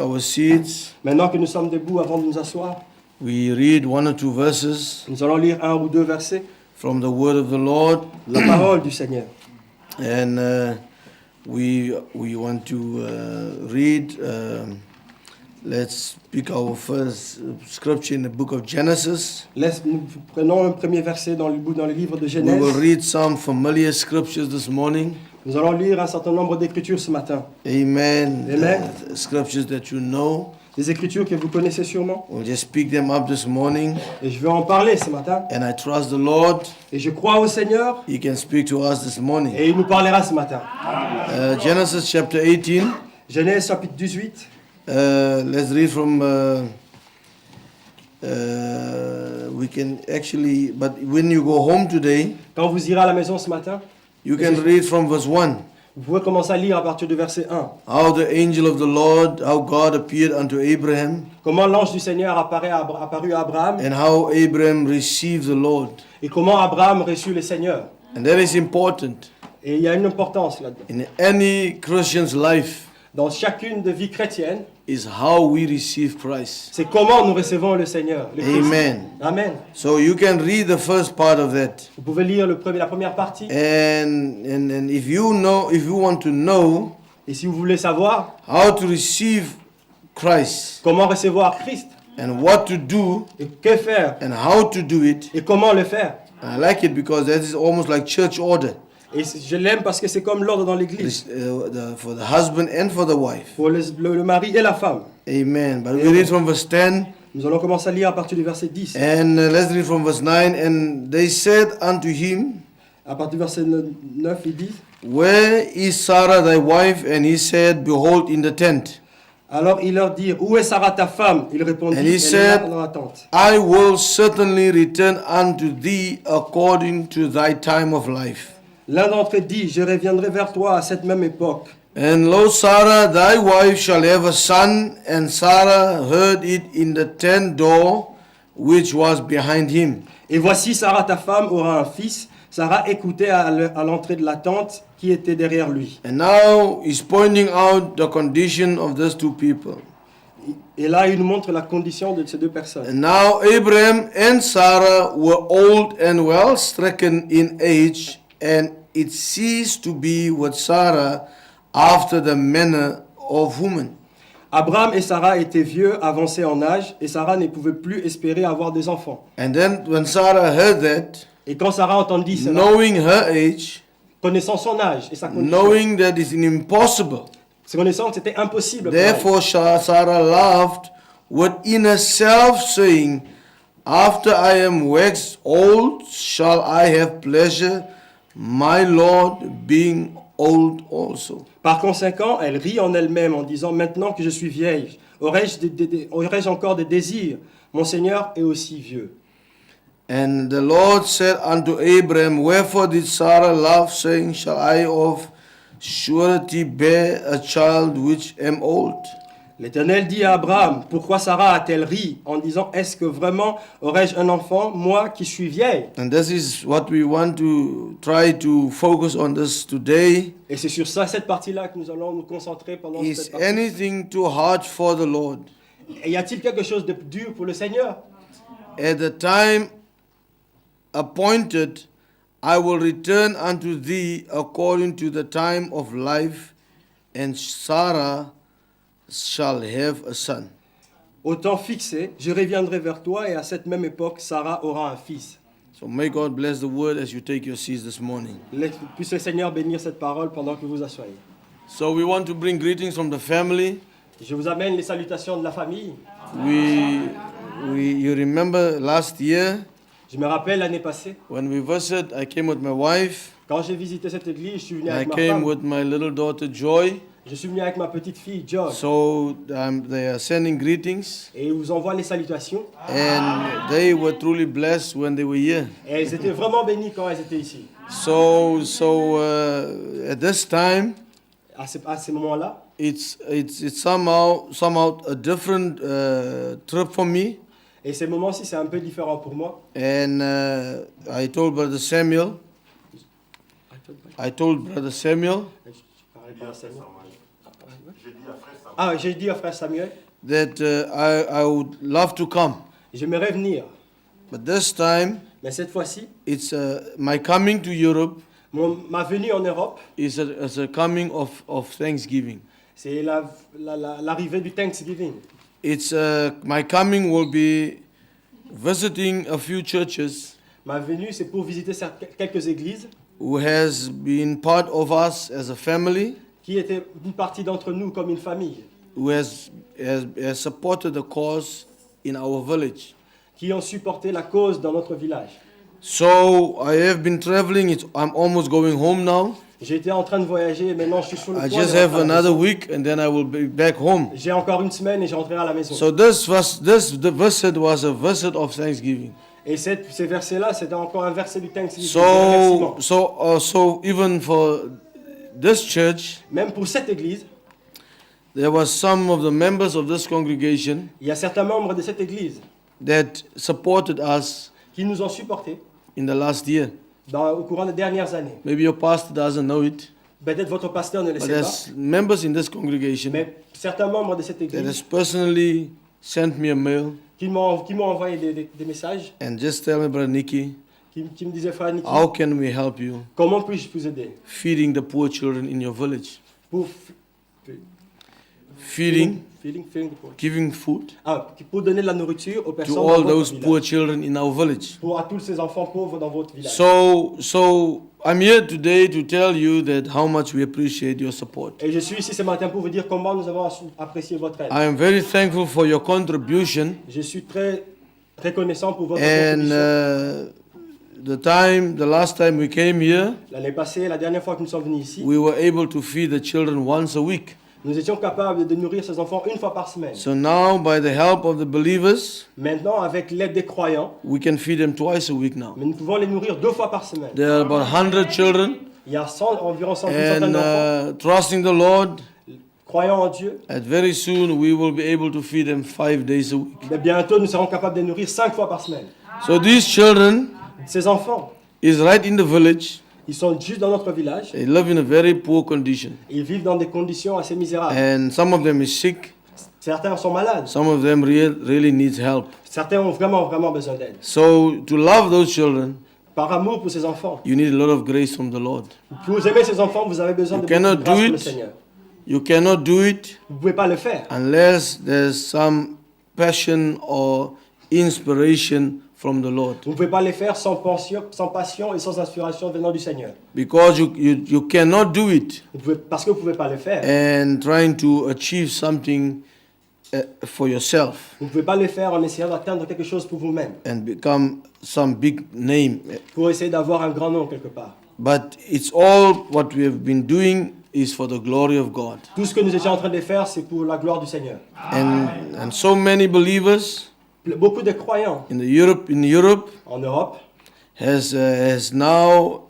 Our seats. Maintenant que nous sommes debout avant de nous asseoir, We read one or two verses nous allons lire un ou deux versets from the word of the Lord, de la parole du Seigneur. and we want to read. Let's pick our first scripture in the book of Genesis. Nous prenons un premier verset dans le livre de We Genèse. will read some familiar scriptures this morning. Nous allons lire un certain nombre d'écritures ce matin. Amen. Amen. Scriptures that you know. Des écritures que vous connaissez sûrement. We'll just pick them up this morning. Et je vais en parler ce matin. And I trust the Lord. Et je crois au Seigneur. He can speak to us this morning. Et il nous parlera ce matin. Genesis chapter 18. Genèse chapitre 18. Let's read from. We can actually, but when you go home today, Quand vous irez à la maison ce matin, you can read from verse 1. vous pouvez commencer à lire à partir du verset 1. How the angel of the Lord, how God appeared unto Abraham, Comment l'ange du Seigneur apparu à Abraham and how Abraham received the Lord. et comment Abraham reçut le Seigneur. And that is important Et il y a une importance là-dedans. in any Christian's life, Dans chacune des vies chrétiennes, is how we receive Christ. c'est comment nous recevons le Seigneur. Le Christ. Amen. Amen. So you can read the first part of that, Vous pouvez lire la première partie. and if you want to know Et si vous voulez savoir how to receive Christ comment recevoir Christ and what to do et que faire and how to do it, et comment le faire. I like it because that is almost like church order Et je l'aime parce que c'est comme l'ordre dans l'église. for the husband and for the wife. Pour le mari et la femme. Amen. But we read from verse 10, Nous allons commencer à lire à partir du verset 10. and let's read from verse 9. And they said unto him, À partir du verset 9, il dit: Where is Sarah thy wife? And he said, Behold, in the tent. Alors ils leur dirent: Où est Sarah ta femme? Il répondit: And Elle he est là said, dans la tente. I will certainly return unto thee according to thy time of life. L'un d'entre eux dit: Je reviendrai vers toi à cette même époque. And lo, Sarah thy wife shall have a son. And Sarah heard it in the tent door which was behind him. Et voici, Sarah ta femme aura un fils. Sarah écoutait à l'entrée de la tente qui était derrière lui. And now he's pointing out the condition of those two people. Et là, il nous montre la condition de ces deux personnes. And now Abraham and Sarah were old and well stricken in age, and it ceased to be with Sarah after the manner of women. Abraham et Sarah étaient vieux, avancés en âge, et Sarah ne pouvait plus espérer avoir des enfants. And then when Sarah heard that, Et quand Sarah entendit cela, knowing her age, connaissant son âge et sa condition, knowing that it's impossible, connaissant que c'était impossible pour elle, therefore Sarah laughed within herself, saying, After I am waxed old, shall I have pleasure, my Lord being old also. Par conséquent, elle rit en elle-même en disant: Maintenant que je suis vieille, aurais-je encore des désirs? Mon Seigneur est aussi vieux. And the Lord said unto Abraham, Wherefore did Sarah laugh, saying, Shall I of surety bear a child which am old? L'Éternel dit à Abraham: Pourquoi Sarah a-t-elle ri en disant: Est-ce que vraiment aurais-je un enfant, moi qui suis vieille? And this is what we want to try to focus on this today. Et c'est sur ça, cette partie-là, que nous allons nous concentrer pendant Is cette partie. anything too hard for the Lord? Et y a-t-il quelque chose de dur pour le Seigneur? At the time appointed, I will return unto thee according to the time of life, and Sarah shall have a son. Au temps fixé, je reviendrai vers toi, et à cette même époque, Sarah aura un fils. So may God bless the word as you take your seats this morning. Puisse le Seigneur bénir cette parole pendant que vous asseyez. So we want to bring greetings from the family. Je vous amène les salutations de la famille. You remember last year Je me rappelle l'année passée, when we visited, I came with my wife. quand j'ai visité cette église, je suis venu I avec ma came femme. with my little daughter Joy. Je suis venu avec ma petite fille, Joy. So they are sending greetings, Et ils vous envoient les salutations. and they were truly blessed when they were here. Et elles étaient vraiment bénies quand elles étaient ici. So at this time, À ce moment-là, it's somehow a different trip for me. et ces moments-ci, c'est un peu différent pour moi. And I told Brother Samuel. I told Brother Samuel. Ah, j'ai dit à frère Samuel, that I would love to come. j'aimerais venir. But this time, Mais cette fois-ci, it's my coming to Europe ma venue en Europe, is a coming of Thanksgiving. c'est l'arrivée du Thanksgiving. It's my coming will be visiting a few churches Ma venue, c'est pour visiter quelques églises who has been part of us as a family, qui étaient une partie d'entre nous comme une famille, who has supported the cause in our village. qui ont supporté la cause dans notre village. So I have been traveling. I'm almost going home now. J'étais en train de voyager et maintenant je suis sur le I point just de have rentrer à la another maison. week and then I will be back home. J'ai encore une semaine et je rentrerai à la maison. So the visit was a visit of Thanksgiving. Et ces versets-là, c'était encore un verset du Thanksgiving. du remerciement. So even for this church, Même pour cette église, there was some of the members of this congregation il y a certains membres de cette église that supported us qui nous ont supportés in the last year. au courant des dernières années. Maybe your pastor doesn't know it, Peut-être votre pasteur ne le but sait pas, there's members in this congregation mais certains membres de cette that has église personally sent me a mail qui m'ont envoyé des messages, and just tell me, Brother Nicky, qui me disaient, frère Nicky, how can we help you comment puis-je vous aider feeding the poor children in your village? pour Feeding, feeding the poor. giving food Pour donner de la nourriture aux personnes to dans all votre those village. poor children in our village. Pour à tous ces enfants pauvres dans votre village. So I'm here today to tell you that how much we appreciate your support. Et je suis ici ce matin pour vous dire comment nous avons apprécié votre aide. I am very thankful for your contribution, Je suis très reconnaissant pour votre and contribution. the last time we came here, L'année passée, la dernière fois que nous sommes venus ici, we were able to feed the children once a week. nous étions capables de nourrir ces enfants une fois par semaine. So now, by the help of the believers, Maintenant, avec l'aide des croyants, we can feed them twice a week now. mais nous pouvons les nourrir 2 fois par semaine. There are about 100 children, Il y a environ 100 centaines and d'enfants trusting the Lord, croyant en Dieu. and very soon we will be able to feed them 5 days a week. Mais bientôt, nous serons capables de les nourrir 5 fois par semaine. So these children Ces enfants, is right in the village. ils sont juste dans notre village. They live in a very poor condition, Ils vivent dans des conditions assez misérables. and some of them is sick. Certains sont malades. Some of them really needs help. Certains ont vraiment besoin d'aide. So to love those children, Par amour pour ces enfants. you need a lot of grace from the Lord. Pour vous aimer ces enfants, vous avez besoin You de beaucoup de cannot grâce do pour le it. Seigneur. You cannot do it Vous ne pouvez pas le faire unless there's some passion or inspiration from the Lord. Vous ne pouvez pas les faire sans passion et sans inspiration venant du Seigneur. Because you cannot do it Parce que vous ne pouvez pas le faire. and trying to achieve something for yourself Vous ne pouvez pas le faire en essayant d'atteindre quelque chose pour vous-même. and become some big name. Pour essayer d'avoir un grand nom quelque part. But it's all what we have been doing is for the glory of God. Tout ce que nous étions en train de faire, c'est pour la gloire du Seigneur. And so many believers Beaucoup de croyants in Europe en Europe has now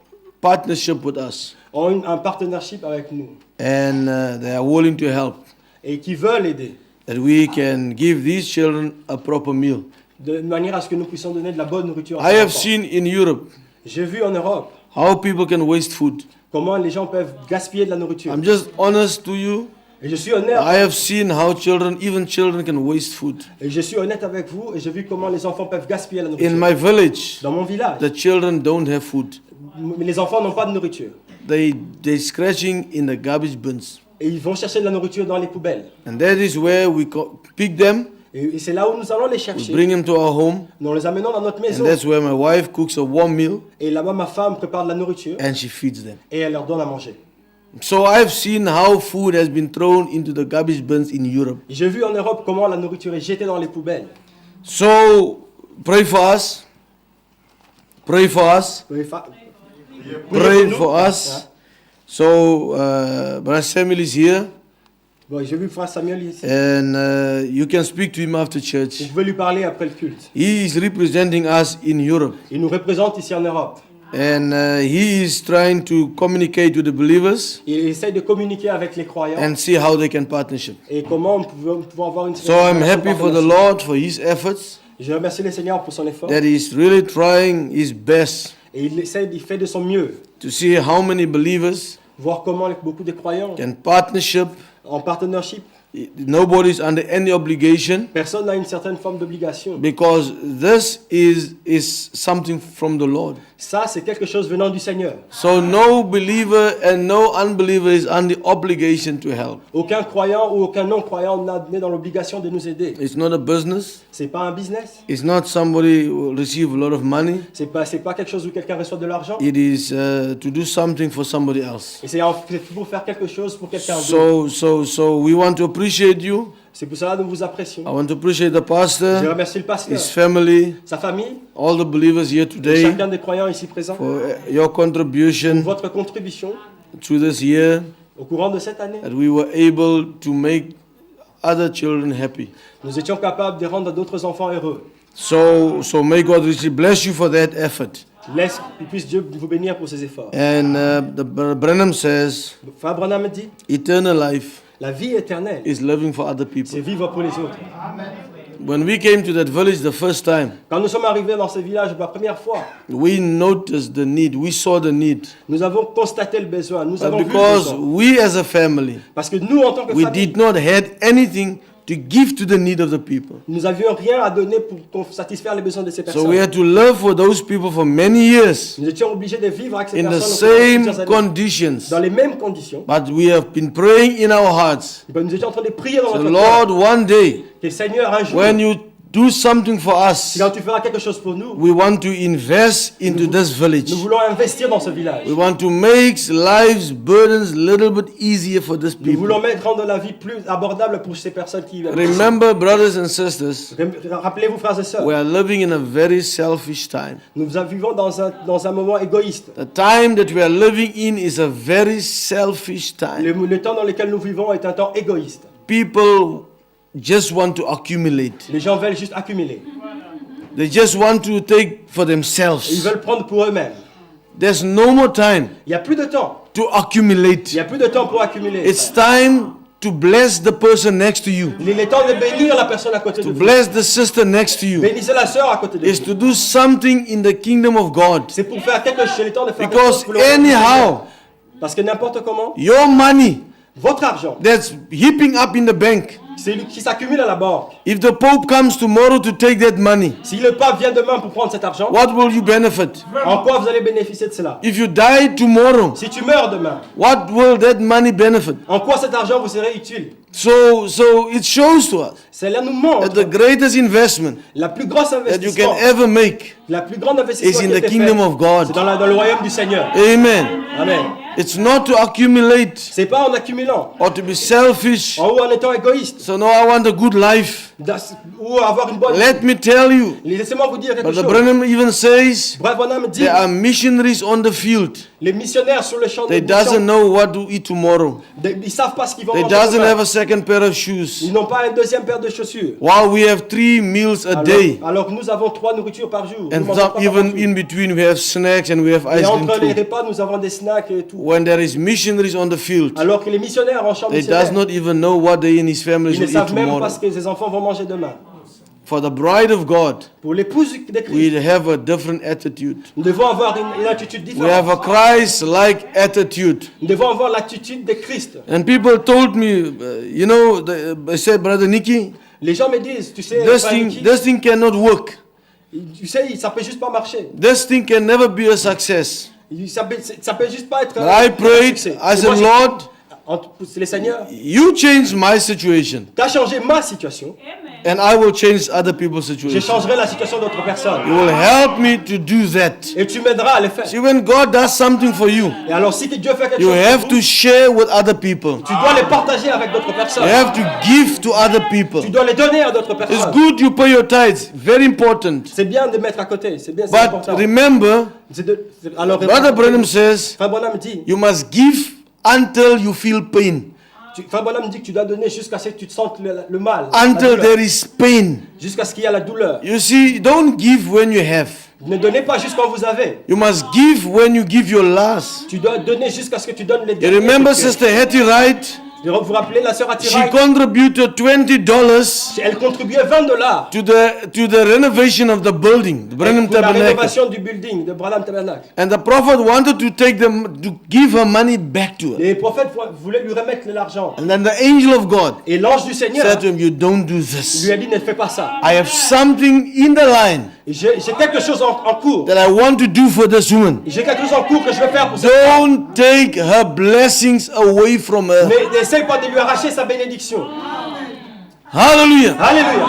partnership with us, ont un partnership avec nous and they are willing to help, et qui veulent aider that we can give these children a proper meal. de manière à ce que nous puissions donner de la bonne nourriture à I ces have enfants. seen in Europe J'ai vu en Europe how people can waste food. comment les gens peuvent gaspiller de la nourriture. I'm just honest to you. Et je suis honnête. I have seen how even children can waste food. Et je suis honnête avec vous et j'ai vu comment les enfants peuvent gaspiller la In nourriture. my village, Dans mon village, the children don't have food. mais les enfants n'ont pas de nourriture. They scratching in the garbage bins. Et ils vont chercher de la nourriture dans les poubelles. And that is where we pick them, Et c'est là où nous allons les we chercher. bring them to our home, Nous les amenons dans notre and maison. that's where my wife cooks a warm meal Et là-bas, ma femme prépare de la nourriture and she feeds them. et elle leur donne à manger. So I've seen how food has been thrown into the garbage bins in Europe. J'ai vu en Europe comment la nourriture est jetée dans les poubelles. So pray for us. Pray for us. Priez Pray nous. for us. So Brother Samuel is here, Bon, j'ai vu frère Samuel ici. and you can speak to him after Vous church. pouvez lui parler après le culte. He is representing us in Europe, Il nous représente ici en Europe. and he is trying to communicate with the believers Il essaye de communiquer avec les croyants and see how they can partnership. et comment nous pouvons avoir une So I'm happy for the Lord for his efforts, Je remercie le Seigneur pour son effort. that he's really trying his best Et il fait de son mieux. to see how many believers Voir comment beaucoup de croyants can partnership En partnership, Nobody's under any obligation, personne n'a une certaine forme d'obligation. because this is something from the Lord. Ça, c'est quelque chose venant du Seigneur. So no believer and no unbeliever is under obligation to help. Aucun croyant ou aucun non-croyant n'est dans l'obligation de nous aider. It's not a business. C'est pas un business. It's not somebody who will receive a lot of money. C'est pas quelque chose où quelqu'un reçoit de l'argent. It is to do something for somebody else. Et c'est pour faire quelque chose pour quelqu'un d'autre. So we want to appreciate you. C'est pour cela que nous vous apprécions. I want to appreciate the Je pastor, remercie le pasteur, his family, sa famille, all the believers here et today chacun des croyants ici présents. for your contribution Votre contribution through this year, au courant de cette année. that we were able to make other children happy. Nous étions capables de rendre d'autres enfants heureux. So may God richly bless you for that effort. Laisse qu'il puisse Dieu vous bénir pour ces efforts. And Branham says, Frère Branham dit, eternal life la vie éternelle, is living for other c'est people. vivre pour les autres. When we came to that village the first time, Quand nous sommes arrivés dans ce village pour la première fois, we noticed the need. We saw the need. nous avons constaté le besoin. Nous But avons vu le because besoin. we as a family, Parce que nous, en tant que we famille, did not have anything to give to the need of the people. nous n'avions rien à donner pour satisfaire les besoins de ces So we personnes. had to live for those people for many years Nous étions obligés de vivre avec ces in the personnes au cours de same plusieurs années, conditions. dans les mêmes conditions. But we have been praying in our hearts. Nous étions en train de prier dans So notre Lord, cœur. one day, Que Seigneur, un jour, when you do something for us, quand tu feras quelque chose pour nous, we want to invest into this village. nous voulons investir dans ce village. We want to make life's burdens a little bit easier for these Nous voulons people. rendre la vie plus abordable pour ces personnes qui vivent. Remember, brothers and sisters, Rappelez-vous, frères et sœurs, we are living in a very selfish time. nous vivons dans un moment égoïste. The time that we are living in is a very selfish time. Le temps dans lequel nous vivons est un temps égoïste. People just want to accumulate. Les gens veulent juste accumuler. They just want to take for Ils themselves. veulent prendre pour eux-mêmes. There's no more time Il n'y a plus de temps. to Il accumulate. n'y a plus de temps pour accumuler. It's time to bless the person next to you, Il est temps de bénir la personne à côté de to vous. bless the sister next to you. Bénissez la sœur à côté de Is vous. to do something in the kingdom of God. C'est pour faire quelque chose. Il est temps de faire quelque Because chose pour le royaume du anyhow, Seigneur. Parce que n'importe comment, your money votre argent, that's heaping up in the bank, c'est lui qui s'accumule à la banque. if the Pope comes tomorrow to take that money, Si le pape vient demain pour prendre cet argent, what will you benefit? en quoi vous allez bénéficier de cela? If you die tomorrow, Si tu meurs demain, what will that money benefit? en quoi cet argent vous serait utile? So it shows to us Cela nous that montre the greatest investment la plus grosse that you can investissement, ever make la plus grande is investissement in qui a the été kingdom fait, of God. c'est dans le royaume du Seigneur. Amen. Amen. It's not to accumulate C'est pas en accumulant, or to be selfish. ou en étant égoïste, So no, I want a good life. ou avoir une bonne. Let me tell you, Laissez-moi vous dire quelque Brother chose. Branham even says Bref, Bonhomme dit, there are missionaries on the field. les missionnaires sur le champ de They doesn't know what to eat tomorrow. ils savent pas ce qu'ils vont They manger doesn't demain. have a second pair of Ils shoes. n'ont pas une deuxième paire de chaussures. While we have 3 meals a day. Alors que nous avons 3 nourritures par jour. Nous And mangeons some, pas par even jour. in between we have snacks and we have Et ice cream entre les too. repas, nous avons des snacks et tout. When there is missionaries on the field, Alors que les missionnaires en champ they missionnaire, does not even know what they and his families ils ne will eat savent même pas tomorrow. ce que les enfants vont manger demain. For the bride of God, Pour l'épouse de Christ, we have a different attitude. nous devons avoir une attitude We have a différente. Christ-like attitude. Nous devons avoir l'attitude de Christ. And people told me, I said, Brother Nicky, Les gens me disent, tu sais, this frère Nicky, thing cannot work. tu sais, ça peut juste pas marcher. This thing can never be a success. Ça peut juste pas être But I un prayed, succès. I Et said, moi, Lord, c'est le Seigneur, you change my situation, tu as changé ma situation, and I will change other people's je situation. changerai la situation d'autres You personnes. will help me to do that. Et tu m'aideras à le faire. See, when God does something for you, Et alors, si que Dieu fait quelque you chose have pour to vous, share with other people. tu dois les partager avec d'autres You personnes. have to give to other people. Tu dois les donner à d'autres It's personnes. good you pay your tithes, very important. C'est bien de mettre à côté, c'est bien, c'est But important. remember, Alors, Brother Branham says, Frère Bonhomme dit, you must give until you feel pain. Frère Bonhomme dit que tu dois donner jusqu'à ce que tu te sentes le mal, la Until douleur. there is pain. Jusqu'à ce qu'il y a la douleur. You see, don't give when you have. Ne donnez pas juste quand vous avez. You must give when you give your last. Tu dois donner jusqu'à ce que tu donnes les You derniers. remember que tu as. Sister Hattie Wright? Vous vous rappelez, la sœur She Atira, contributed $20 elle contribuait $20 to the renovation of the building, the Branham pour la Tabernacle. rénovation du building de Branham Tabernacle. And the prophet wanted to give her money back to her. Les prophètes voulaient lui remettre l'argent. And then the angel of God Et l'ange du Seigneur said to him, you don't do lui this. a dit, ne fais pas ça. I have something in the line J'ai quelque chose en cours. that I want to do for this woman. J'ai quelque chose en cours que je vais faire pour ça. Don't take her blessings away from her. Mais n'essaye pas de lui arracher sa bénédiction. Hallelujah. Alléluia.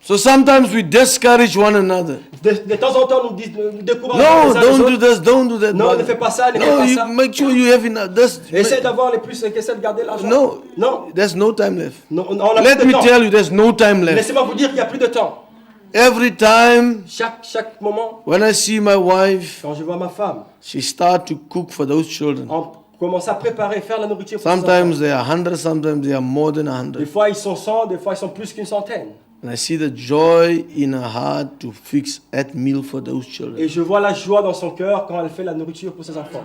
So sometimes we discourage one another. De temps en temps, nous décourageons No, les uns les don't do autres. this, don't do that. Non, ne brother. fais pas ça, ne fais No, pas you ça. make sure you have enough. Essaye d'avoir les plus, essaye de garder l'argent. No, Non. there's no time left. Non, on a Let plus me de temps. tell you, there's no time left. Laissez-moi vous dire qu'il n'y a plus de temps. Every time Chaque moment, when I see my wife, quand je vois ma femme, she start to cook for those children. on commence à préparer, faire la nourriture pour ses Sometimes enfants. they are 100, sometimes they are more than Des 100. fois, ils sont 100, des fois, ils sont plus qu'une centaine. And I see the joy in her heart to fix that meal for those children. Et je vois la joie dans son cœur quand elle fait la nourriture pour ses enfants.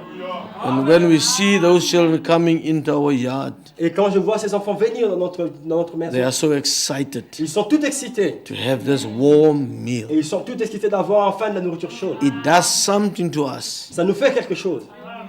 And when we see those children coming into our yard, Et quand je vois ces enfants venir dans notre they maison, are so excited ils sont tous excités. to have this warm meal. Et ils sont tous excités d'avoir enfin de la nourriture chaude. It does something to us. Ça nous fait quelque chose.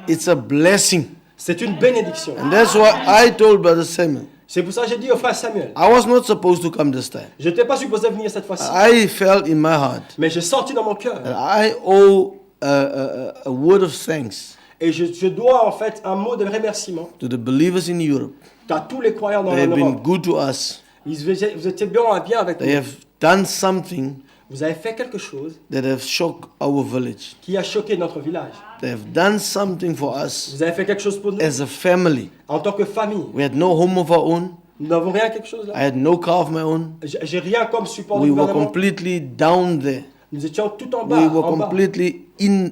It's a blessing. C'est une bénédiction. And that's what I told Brother Samuel. C'est pour ça que j'ai dit au frère Samuel, I was not supposed to come this time. je n'étais pas supposé venir cette fois-ci. I felt in my heart Mais j'ai senti dans mon cœur. that I owe a word of thanks Et je dois en fait un mot de remerciement to the believers in Europe. à tous les croyants dans They have been l'Europe. good to us. Vous étiez bien avec They nous. have done something Vous avez fait quelque chose that have shocked our village. qui a choqué notre village. They have done something for us Vous avez fait quelque chose pour nous. as a family. En tant que famille, We had no home of our own. nous n'avons rien quelque chose là. I had no car of my own. J'ai rien comme support du We were gouvernement. completely down there. Nous étions tout en bas. We were En bas. completely in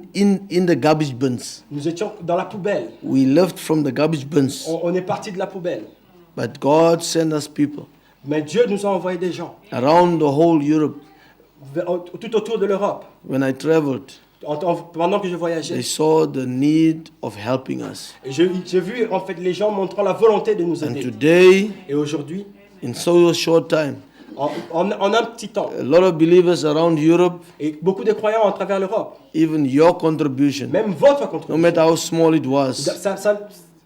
the garbage bins. Nous étions dans la poubelle. We left from the garbage bins. On est parti de la poubelle. But God sent us people Mais Dieu nous a envoyé des gens around the whole Europe. tout autour de l'Europe. When I traveled, Pendant que je voyageais, they saw the need of helping us. Et j'ai vu en fait les gens montrant la volonté de nous And aider. today, Et aujourd'hui, in so short time, en un petit temps, a lot of believers around Europe, et beaucoup de croyants à travers l'Europe, even your contribution, même votre no contribution, matter how small it was,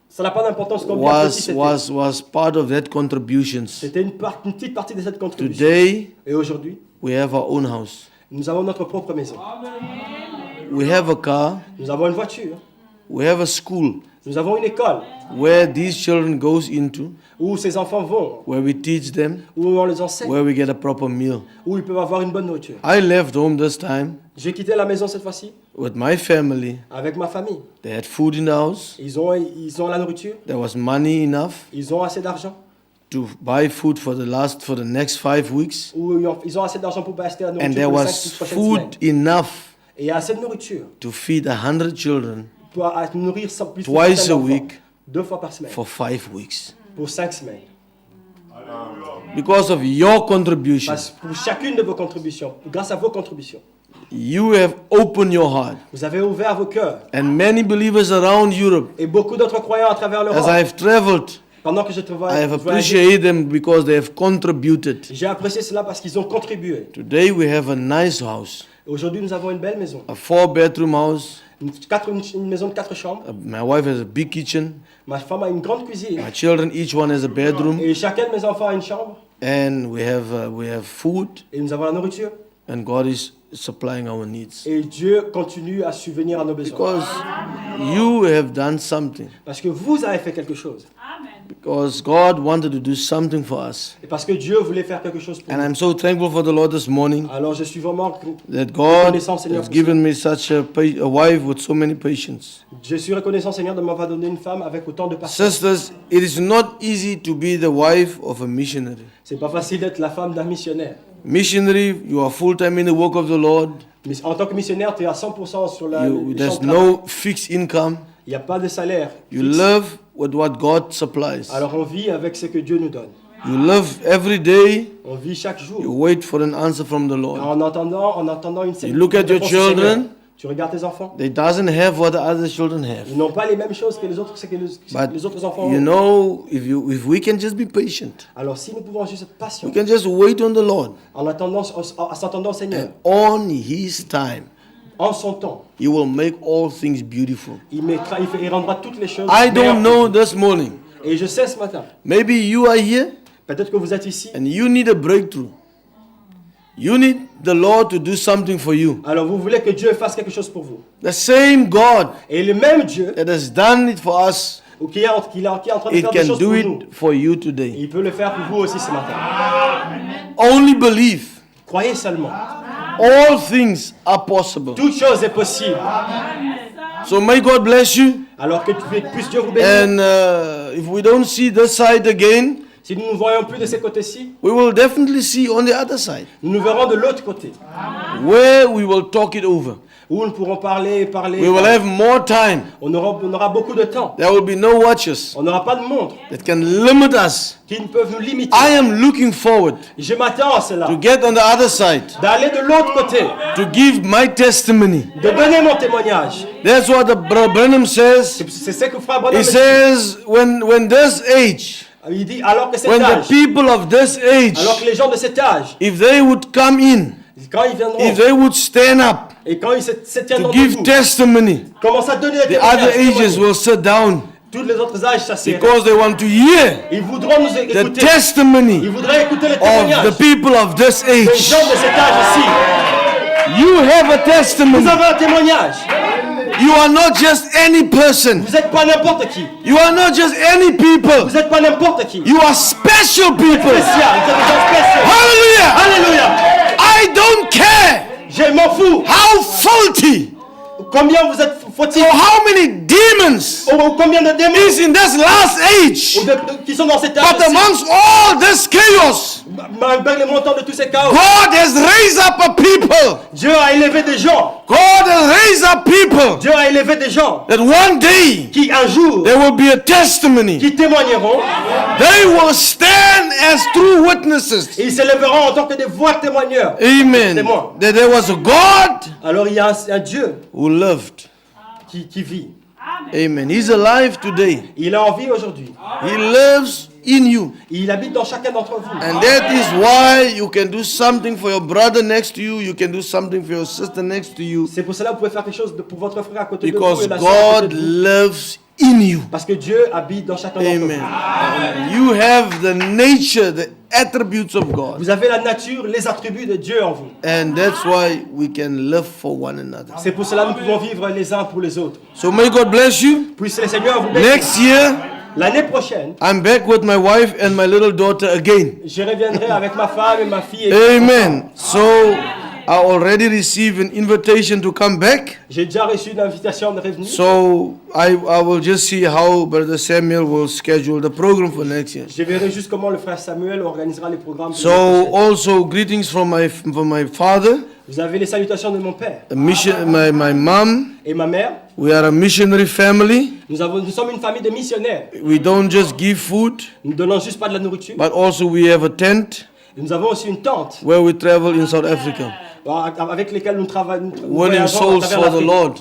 ça n'a pas d'importance combien petit c'était. was part of that contributions. C'était une petite partie de cette contribution. Today, Et aujourd'hui, we have our own house. nous avons notre propre maison. We have a car. Nous avons une voiture. We have a school Nous avons une école where these children goes into, où ces enfants vont, where we teach them, où on les enseigne, where we get a proper meal. où ils peuvent avoir une bonne nourriture. I left home this time J'ai quitté la maison cette fois-ci with my family. avec ma famille. They had food in the house. Ils ont la nourriture, There was money enough ils ont assez d'argent, to buy food for the next 5 weeks. ou ils ont assez d'argent pour acheter la And nourriture there pour les was 5 prochaines food semaines. enough Et il y a assez de nourriture to feed 100 children pour nourrir plus de Twice 100 a enfants, week. 2 fois par semaine, for 5 weeks. pour 5 semaines. Because of your contribution, Pour chacune de vos contributions, grâce à vos contributions, you have opened your heart. vous avez ouvert vos cœurs. And many believers around Europe, Et beaucoup d'autres croyants à travers as l'Europe, I have traveled, pendant que je I travaille, have appreciated them because they have contributed. j'ai apprécié cela parce qu'ils ont contribué. Today we have a nice house, Aujourd'hui, nous avons une belle maison. a 4-bedroom house. Une maison de 4 chambres. My wife has a big kitchen. Ma femme a une grande cuisine. My children, each one has a bedroom. Et chacun de mes enfants a une chambre. And we have food. Et nous avons la nourriture. And God is supplying our needs. Et Dieu continue à subvenir à nos besoins. Because you have done something. Parce que vous avez fait quelque chose. Because God wanted to do something for us. Et parce que Dieu voulait faire quelque chose pour And nous. I'm so thankful for the Lord this morning Alors je suis vraiment that God reconnaissant, Seigneur, has pour given me such a wife with so many patience. Je suis reconnaissant, Seigneur, de m'avoir donné une femme avec autant de patience. Sisters, it is not easy to be the wife of a missionary. C'est pas facile d'être la femme d'un missionnaire. Missionary, you are full time in the work of the Lord. Mais en tant que missionnaire, tu es à 100% sur le champ There's de travail. no fixed income. Il n'y a pas de salaire. You fixe. live with what God supplies. Alors on vit avec ce que Dieu nous donne. You live every day. On vit chaque jour. You wait for an answer from the Lord. En attendant une You look at your réponse du Seigneur. children. Tu regardes tes enfants. They doesn't have what the other children have. Ils n'ont pas les mêmes choses que les autres, But les autres enfants you ont. know, if we can just be patient, Alors si nous pouvons juste être patients, we can just wait on the Lord en attendant, en s'attendant au Seigneur, and on His time, en son temps, He will make all things beautiful. il rendra toutes les choses I meilleures. don't know this morning. Et je sais ce matin, Maybe you are here peut-être que vous êtes ici, and you need a breakthrough. You need the Lord to do something for you. alors vous voulez que Dieu fasse quelque chose pour vous. The same God Et le même Dieu that has done it for us, qui est en train de it faire des can choses pour do nous, it for you today. il peut le faire pour vous aussi ce matin. Only believe. Croyez seulement. All things are possible. Toute chose est possible. So may God bless you. Alors que puisse Dieu vous bénir. And if we don't see this side again, Si nous ne voyons plus de ce côté-ci, we will definitely see on the other side, nous nous verrons de l'autre côté, where we will talk it over. où nous pourrons parler. We will have more time. On aura beaucoup de temps. There will be no watches On n'aura pas de montre that can limit us. qui ne peuvent nous limiter. I am looking forward Je m'attends à cela. to get on the other side, D'aller de l'autre côté, to give my testimony. de donner mon témoignage. That's what the Brother Branham says. C'est ce que frère Branham He dit. says, when this age, Il dit, alors que cet when the âge, people of this age, alors que les gens de cet âge, if they would come in, quand ils viendront, if they would stand up et quand ils se tiendront to give debout, testimony, commencent à donner des the other témoignages, ages will sit down tous les autres âges s'assieront. because they want to hear Ils voudront nous the écouter. testimony Ils voudraient écouter les of témoignages the people of this des age. gens de cet âge ici. You have a testimony. Vous avez un témoignage. You are not just any person. Vous n'êtes pas n'importe qui. You are not just any people. Vous n'êtes pas n'importe qui. You are special people. Spécial. Vous êtes des gens spéciaux. Hallelujah. Alléluia. I don't care Je m'en fous. how faulty Combien vous êtes faut-il or how many demons ou combien de démons is in this last age. qui sont dans cet âge But amongst all this chaos, malgré les montants de tous ces chaos, God has raised up a people. Dieu a élevé des gens. God has raised up people Dieu a élevé des gens that one day qui un jour there will be a testimony. qui témoigneront. They will stand as true witnesses. Et ils s'élèveront en tant que des voix témoigneurs. Amen. Témoins. That there was a God Alors il y a un Dieu who lived. qui vit. Amen. He's alive today. Il est en vie aujourd'hui. He lives in you. Il habite dans chacun d'entre vous. And that is why you can do something for your brother next to you. You can do something for your sister next to you. C'est pour cela que vous pouvez faire quelque chose pour votre frère à côté de vous Because et la sœur à côté God de vous. lives in you. Parce que Dieu habite dans chacun d'entre Amen. vous. You have the nature, the attributes of God. Vous avez la nature, les attributs de Dieu en vous. And that's why we can live for one another. C'est pour cela que nous pouvons vivre les uns pour les autres. So may God bless you. Puisse le Seigneur vous bénisse. Next year, L'année prochaine, I'm back with my wife and my little daughter again. je reviendrai avec ma femme et ma fille. Amen. So I already received an invitation to come back. J'ai déjà reçu une invitation de revenir. So I will just see how Brother Samuel will schedule the program for next year. Je verrai juste comment le frère Samuel organisera les programmes. pour So l'année prochaine. also greetings from my father, Vous avez les salutations de mon père my mom. et ma mère. We are a missionary family. Nous sommes une famille de missionnaires. We don't just give food, Nous ne donnons juste pas de la nourriture. but also we have a tent Et nous avons aussi une tente where we travel in South Africa, avec lesquelles nous travaillons. Nous winning voyageons à souls travers for the l'Afrique Lord.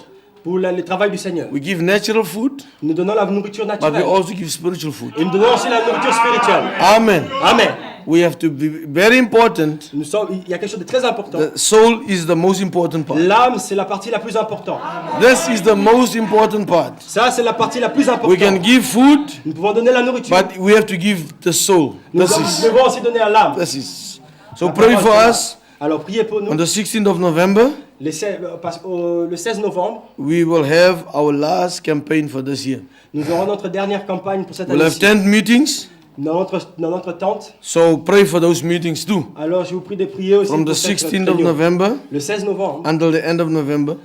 pour le travail du Seigneur. We give natural food, Nous donnons la nourriture but we naturelle. also give spiritual food. Et nous donnons aussi la nourriture spirituelle. Amen. Amen. We have to be very important. Il y a quelque chose de très important. The soul is the most important part. L'âme, c'est la partie la plus importante. This is the most important part. Ça, c'est la partie la plus We importante. can give food, Nous pouvons donner la nourriture. but we have to give the soul. Nous This devons aussi donner à l'âme. is. So pray for us. Alors, priez pour nous. On the 16th of November, Le 16 novembre, we will have our last campaign for this year. nous aurons notre dernière campagne pour cette We'll have année 10 meetings. dans notre tente. So pray for those meetings too. Alors, je vous prie de prier aussi From the pour cette 16th of réunion. November Le 16 novembre, until the end of November,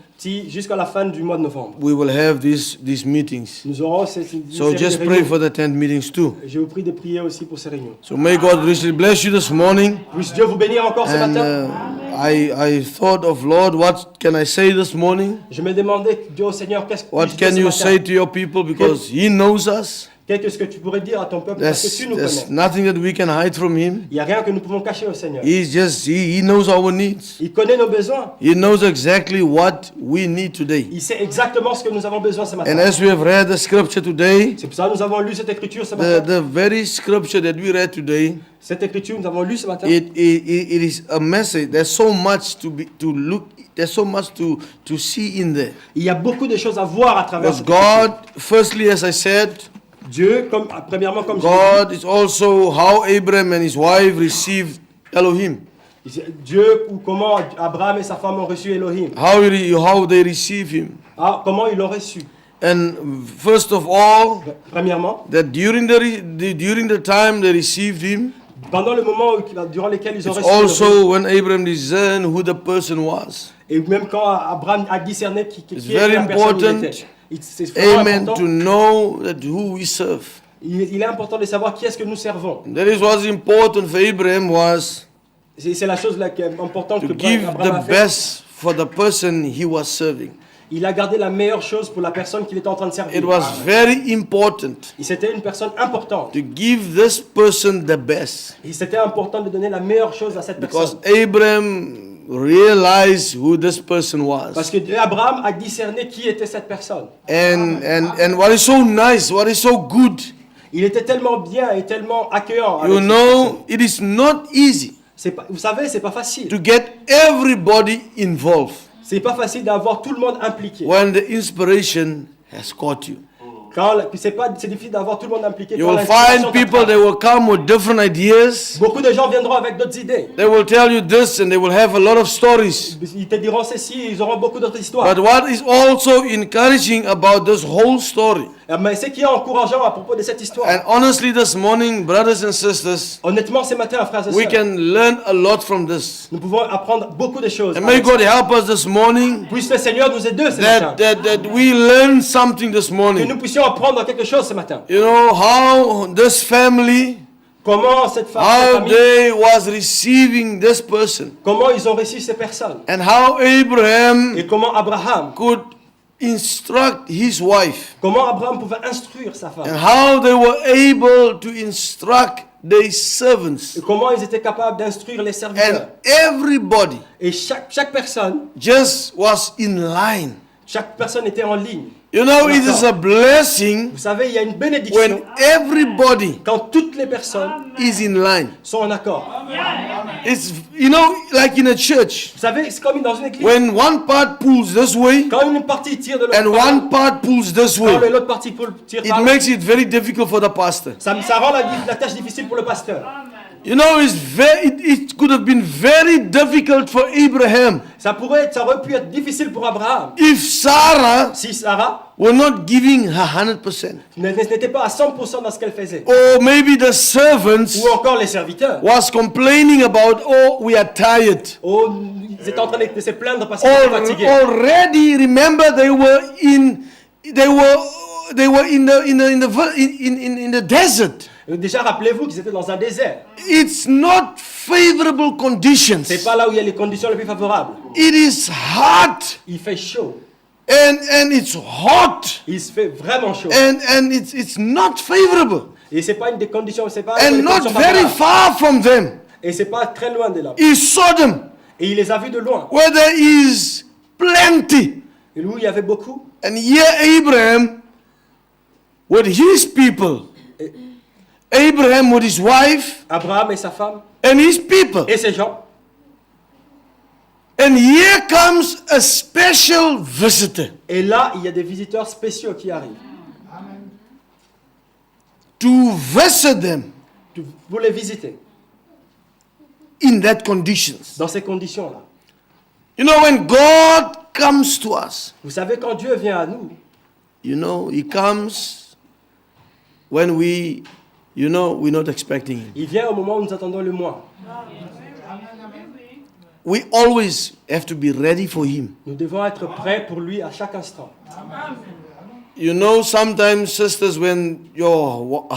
jusqu'à la fin du mois de novembre. we will have these meetings. Nous aurons cette So série just de pray réunions. for the 10 meetings too. Je vous prie de prier aussi pour ces réunions. So may God richly bless you this morning. Puisse Dieu vous bénir encore ce And matin. I thought of, Lord, what can I say this morning? Je me demandais, Dieu au Seigneur, qu'est-ce What que je dis can ce you matin? say to your people? Because He knows us. Qu'est-ce que tu pourrais dire à ton peuple parce que tu nous There's connais. nothing that we can hide from him. Il n'y a rien que nous pouvons cacher au Seigneur. He knows our needs. Il connaît nos besoins. He knows exactly what we need today. Il sait exactement ce que nous avons besoin ce And matin. as we have read the scripture today, C'est pour ça que nous avons lu cette écriture ce matin. the very scripture that we read today, Cette écriture nous avons lu ce matin. it is a message. There's so much to look. There's so much to see in there. Il y a beaucoup de choses à voir à travers Because cette écriture. God, firstly, as I said, Dieu, premièrement, comme je l'ai God is also how Abraham and his wife received Elohim. dit, Dieu, ou comment Abraham et sa femme ont reçu Elohim. How they receive him. Comment ils l'ont reçu. And first of all, Premièrement, that during the time they received him, pendant le moment durant lequel ils ont it's reçu Elohim, also when Abraham discerned who the person was. et même quand Abraham a discerné qui It's était very la personne où il important. était. C'est vraiment Amen. To important. know that who we serve. Il est important de savoir qui est-ce que nous servons. That is what's important for Abraham was C'est la chose là qui est importante to que give Abraham a the fait. best for the person he was serving. Il a gardé la meilleure chose pour la personne qu'il était en train de servir. It was very important Et c'était une personne importante. to give this person the best Et c'était important de donner la meilleure chose à cette because personne. Abraham realized who this person Parce was. que Abraham a discerné qui était cette personne. And what is so nice, what is so good, Il était tellement bien et tellement accueillant. avec you cette know, it is not easy personne. Vous savez, c'est pas facile. to get everybody involved C'est pas facile d'avoir tout le monde impliqué. when the inspiration has caught you. C'est difficile d'avoir tout le monde impliqué. You quand will l'inspiration find people, t'attrape. they will come with different ideas. Beaucoup de gens viendront avec d'autres idées. They will tell you this and they will have a lot of stories. Ils te diront ceci, ils auront beaucoup d'autres histoires. But what is also encouraging about this whole story, Mais ce qui est encourageant à propos de cette histoire, and honestly this morning, brothers and sisters, honnêtement, ce matin, frères et we sœurs, can learn a lot from this. nous pouvons apprendre beaucoup de choses. And may God help us this morning Puisse le Seigneur nous aider ce matin. that we learn something this Que nous morning. puissions apprendre quelque chose ce matin. You know how this family, Comment cette cette how famille, they was receiving this person, comment ils ont reçu ces personnes. and how Abraham Et comment Abraham, could instruct his wife, comment Abraham pouvait instruire sa and femme. how they were able to instruct their servants. Et comment ils étaient capables d'instruire les serviteurs. And everybody Et chaque personne, just was in line. chaque personne était en ligne. You know, it is a blessing Vous savez, il y a une bénédiction when everybody quand toutes les personnes is in line. sont en accord. It's, you know, like in a church, Vous savez, c'est comme dans une église. when one part pulls this way Quand une partie tire de l'autre and part, one part pulls this quand way, l'autre partie tire it par l'autre, makes it very difficult for the pastor. ça rend la tâche difficile pour le pasteur. You know, it could have been very difficult for Abraham Ça aurait pu être difficile pour Abraham if Sarah si Sarah were not giving her 100%. n'était pas à 100% dans ce qu'elle faisait. Or maybe the servants Ou encore les serviteurs. was complaining about, oh, we are tired. Oh, ils étaient en train de se plaindre parce qu'ils étaient fatigués. Already, remember, they were in the desert. Déjà, rappelez-vous qu'ils étaient dans un désert. It's not favorable conditions. C'est pas là où il y a les conditions les plus favorables. It is hot, Il fait chaud. and it's hot, Il se fait vraiment chaud. and it's not favorable, Et c'est pas une des conditions, c'est pas and une des not conditions very favorables. far from them Et c'est pas très loin de là. is Sodom, Et il les a vus de loin. where there is plenty. Et où il y avait beaucoup. And here Abraham with his people, Abraham with his wife Abraham et sa femme and his people. et ses gens. And here comes a special visitor Et là, il y a des visiteurs spéciaux qui arrivent. to visit them Pour les visiter. in that conditions. Dans ces conditions-là. You know, when God comes to us, Vous savez, quand Dieu vient à nous, you know, He comes when we're not expecting Him. il vient au moment où nous attendons le moins. We always have to be ready for Him. Nous devons être prêts pour lui à chaque instant. You know, sometimes, sisters, when your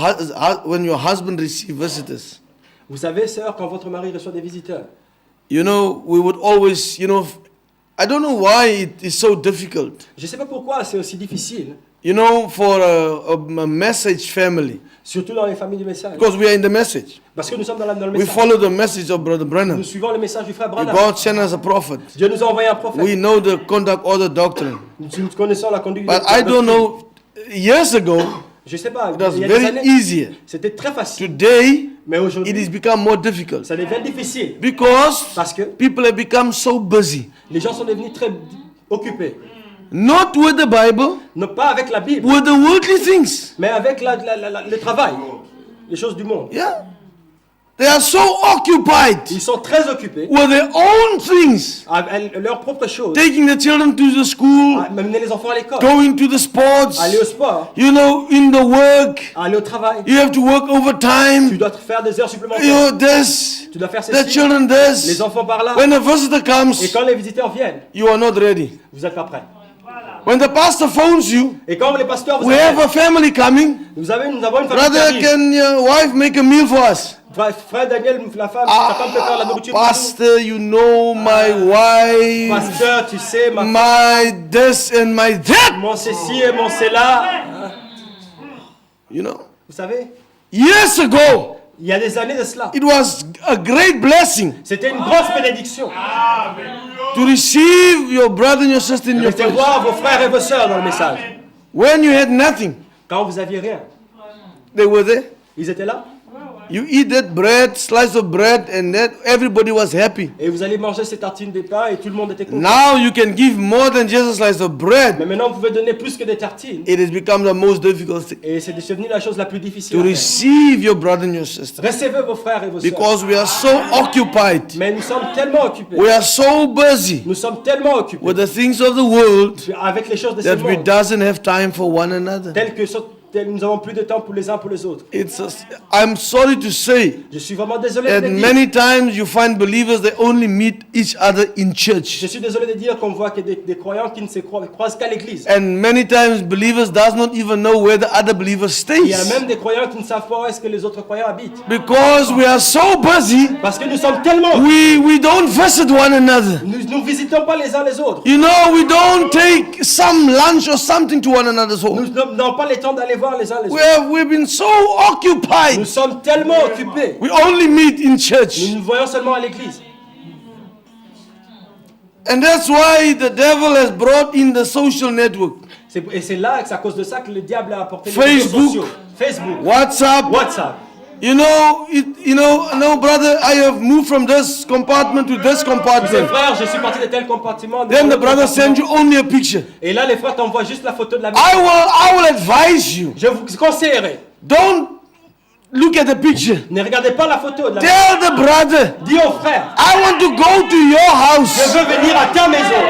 husband receives visitors, Vous savez, sœur, quand votre mari reçoit des visiteurs, you know, we would always, I don't know why it is so difficult. je ne sais pas pourquoi c'est aussi difficile. You know, for a message family, Surtout dans les familles du message. because we are in the message. Parce que nous sommes dans le We message. follow the message of Brother Nous Branham. suivons le message du frère Branham. God sent us a prophet. Dieu nous a envoyé un prophète. We know the conduct or the doctrine. Nous connaissons la conduite. But de I la don't doctrine. know, years ago, Je sais pas. it was Il y a des very années, easier. c'était très facile. Today, Mais it aujourd'hui, has become more difficult. ça devient difficile. Because Parce que people have become so busy. les gens sont devenus très occupés. Not with the Bible, Non pas avec la Bible, with the worldly things. mais avec le travail. Les choses du monde. Yeah. They are so occupied Ils sont très occupés with their own things. à leurs propres choses. Taking the children to the school, À mener les enfants à l'école. going to the sports, Aller au sport. you know, in the work. Aller au travail. You have to work Tu overtime. dois faire des heures You supplémentaires. know, this, Tu dois faire the ceci. children Les this. enfants par là. When the visitor Et comes, quand les visiteurs viennent, you are not ready. vous n'êtes pas prêts. When the pastor phones you, Et quand les pasteurs vous we have appellent, a family coming. nous avons une famille qui Brother, arrive. can your wife make a meal for us? Frère Daniel, la femme, ta femme peut faire la nourriture pour nous. Pastor, you know my wife, Pasteur, tu sais, my this and my that. mon ceci et mon cela. You know, Vous savez, years ago, il y a des années de cela, it was a great blessing c'était une grosse bénédiction. to receive your brother and your sister in your Restez church. voir vos frères et vos sœurs dans le message. When you had nothing, Quand vous aviez rien, they were there. ils étaient là. You eat that bread, slice of bread, and that everybody was happy. Et vous allez manger ces tartines de pain et tout le monde était content. Now you can give more than just a slice of bread. Mais maintenant, vous pouvez donner plus que des tartines. It has become the most difficult thing Et c'est devenu la chose la plus difficile to à faire. receive your brother and your sister Recevez vos frères et vos sœurs. because we are so occupied. Mais nous sommes tellement occupés. We are so busy Nous sommes tellement occupés with the things of the world avec les choses de ce that we monde. doesn't have time for one another. Nous n'avons plus de temps pour les uns pour les autres. I'm sorry to say Je suis vraiment désolé that de dire. many times you find believers they only meet each other in church, Je suis désolé de dire qu'on voit que des croyants qui ne se croisent qu'à l'église. and many times believers does not even know where the other believer Il y a stays même des croyants qui ne savent pas où est-ce que les autres croyants habitent. because we are so busy. Parce que nous sommes tellement. We don't visit one another. Nous ne visitons pas les uns les autres. You know, we don't take some lunch or something to one another's Nous home. n'avons pas le temps d'aller voir les uns les autres. We've been so Nous occupied. sommes tellement occupés. We only meet in Nous church. nous voyons seulement à l'église. And that's why the devil has brought in the social network. Et c'est là, c'est à cause de ça que le diable a apporté les Facebook. réseaux sociaux. Facebook, WhatsApp. WhatsApp. You know, no, brother, I have moved from this compartment to this Ses compartment. frères, je suis parti de tel compartiment. Then the brother sends you only a picture. Et là, les frères t'envoient juste la photo de la maison. I will advise you. Je vous conseillerais, Don't look at the picture. ne regardez pas la photo de la maison. Tell the brother, Dis au frère, I want to go to your je house. veux venir à ta maison.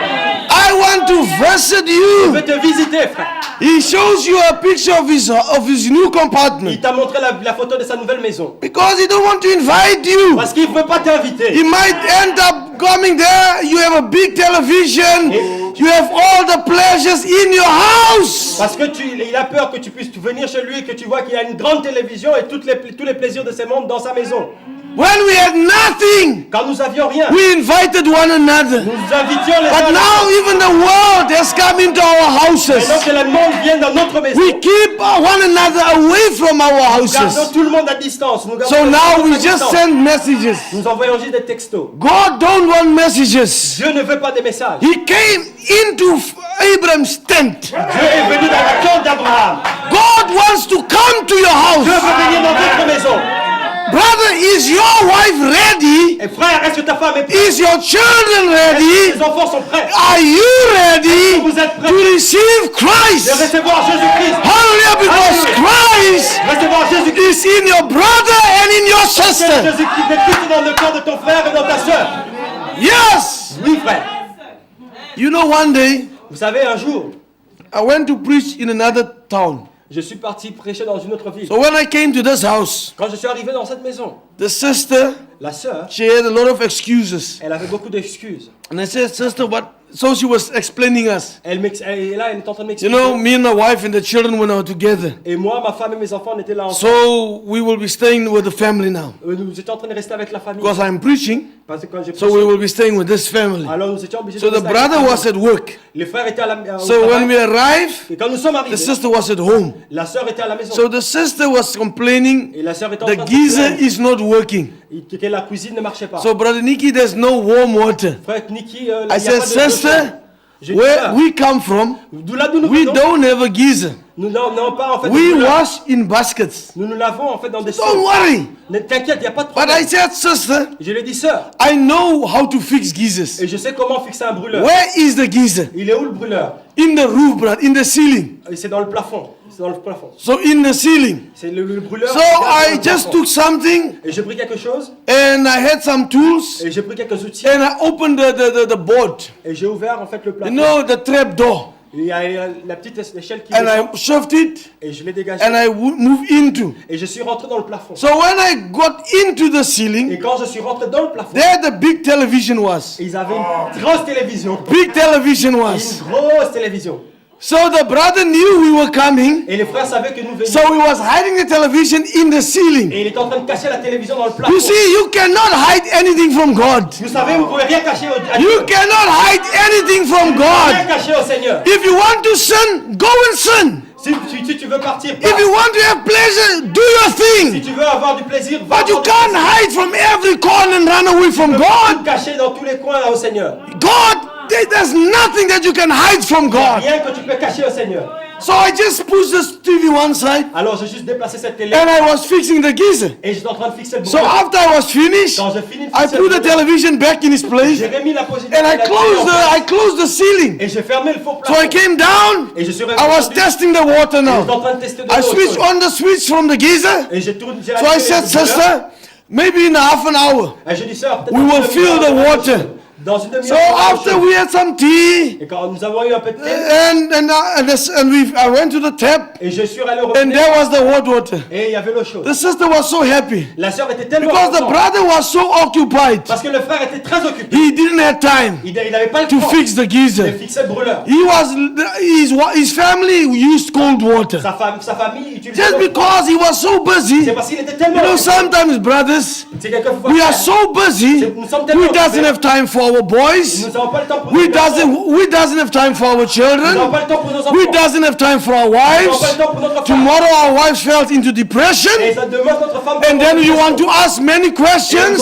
I want to visit Je you. veux te visiter, frère. He shows you a picture of his new Il compartment t'a montré la photo de sa nouvelle maison. because he don't want to invite you. Parce qu'il ne veut pas He t'inviter. might end up coming there. You have a big television. You have all the pleasures in your house. Parce que il a peur que tu puisses venir chez lui et que tu vois qu'il y a une grande télévision et tous les plaisirs de ce monde dans sa maison. When we had nothing, Quand nous avions rien, we invited one another. nous invitions les But uns. now even the world has come into our Maintenant houses. que le monde vient dans notre maison, We keep one another away from our nous houses. gardons tout le monde à distance. Nous gardons So tout le now monde we à just distance. send messages. Nous envoyons juste des textos. God don't want messages. Dieu ne veut pas des messages. He came into Abraham's tent. Dieu est venu dans la tente d'Abraham. God wants to come to your Dieu house. veut venir dans votre maison. Brother, is your wife ready? Et frère, est-ce que ta femme est prête? Is your children Est-ce que ready? tes enfants sont prêts Are you ready Vous êtes prêts to receive de Christ? recevoir Jésus-Christ? Hallelujah, because Christ Recevoir Jésus-Christ. is in your brother and in your C'est sister. Jésus-Christ est dans le corps de ton frère et dans ta sœur. Yes. Oui, frère. You know, one day Vous savez, un jour, I went to preach in another town. je suis parti prêcher dans une autre ville. So when I came to this house, Quand je suis arrivé dans cette maison, the sister, la sœur, she had a lot of excuses. elle avait beaucoup d'excuses. And I said, sister, what so she was explaining us. Et là, elle est en train de You m'expliquer. know, me and my wife and the children were now together. Et moi, ma femme et mes enfants, on était là ensemble. So we will be staying with the family now. Nous étions en train de rester avec la famille. Because I'm preaching, Parce que quand j'ai so we will be staying with this family. alors nous étions obligés So de the rester avec brother la was famille. at work. Les frères étaient à la au So when travail. we arrived, Et quand nous sommes the arrivés, sister was at home. la sœur était à la maison. So the sister was complaining Et la sœur était en train the de geyser se is not working. plaindre que la cuisine ne marchait pas. So Brother Nicky, there's no warm water. Frère Niki, il I n'y a said, pas de sister, J'ai dit, where sœur, we come from, d'où là d'où nous we venons, don't have a geyser. nous n'avons pas en fait. We de brûleurs. wash in baskets. Nous lavons en fait dans des Don't seaux. worry. Ne t'inquiète, il n'y a pas de But problème. I said, sister, Je lui ai dit, sœur, I know how to fix geysers. et je sais comment fixer un brûleur. Where is the geyser? Il est où le brûleur? In the roof, brother, in the ceiling. Et c'est dans le plafond. C'est dans le plafond. So in the ceiling. C'est le brûleur. So qui est dans I le just plafond. took something Et j'ai pris quelque chose, and I had some tools et j'ai pris quelques outils, and I opened the board. et j'ai ouvert en fait le You plafond. know, the trap door. Et il y a la petite échelle qui And descend, I shoved it et je l'ai dégagé. and I moved into. Et je suis rentré dans le plafond. So when I got into the Et ceiling, quand je suis rentré dans le plafond, there the big television was. ils avaient une grosse télévision. Big television Une was. grosse télévision. So the brother knew we were coming. Et les frères savaient que nous venions. So he was hiding the television in the ceiling. Et il est en train de cacher la télévision dans le plafond. You see, you cannot hide anything from God. Vous savez, vous ne pouvez rien cacher à You Dieu. cannot hide anything from Rien God. cacher au Seigneur. If you want to sin, go and sin. Si tu veux partir, pars. If you want to have pleasure, do your Si thing. tu veux avoir du plaisir, va But you avoir du can't plaisir. hide from every corner and run away from Tu peux pas God. tout cacher dans tous les coins au Seigneur. God, there's nothing that you can hide from God. Rien que tu peux cacher au Seigneur. So I just pushed this TV one side Alors j'ai juste déplacé cette télé and I was fixing the geyser. et j'étais en train de fixer le So brûleur. after I was finished, Quand j'ai fini de I fixer put le the brûleur, television back in its place j'ai remis la position and I de la télé closed en place. I closed the ceiling. Et j'ai fermé le faux So I plafond. came down. Et je suis I was revenu. testing the water J'étais now. en train de tester de I l'eau switched chaude. on the switch from the geyser. Et j'ai tourné. So I said, sister, maybe in half an hour. Et j'ai dit, sœur, peut-être We dans will une fill demi-heure, the water. Dans une So demi-heure. after we had some tea Et quand nous avons eu un peu de thé, I went to the tap et je suis allé au and robinet, there was the hot water. et il y avait l'eau chaude. The sister was so happy La sœur était tellement because the contente, brother was so occupied. parce que le frère était très occupé. He didn't have time Il n'avait pas le to temps fix the de geyser. fixer le brûleur. His family used cold water. Sa famille utilisait Just l'eau froide. because he was so busy. C'est parce qu'il était tellement You know, occupé. sometimes, brothers, C'est quelquefois we are frère, so busy, nous sommes tellement we doesn't occupés, have time for our boys. nous n'avons pas le temps pour We nos garçons. doesn't have time for our Nous n'avons children. pas le temps pour nos enfants. We doesn't have time for our Nous n'avons pas wives. le temps pour notre femme. Tomorrow our wives fell into depression. Et ça demande notre femme. And then you want to ask many questions.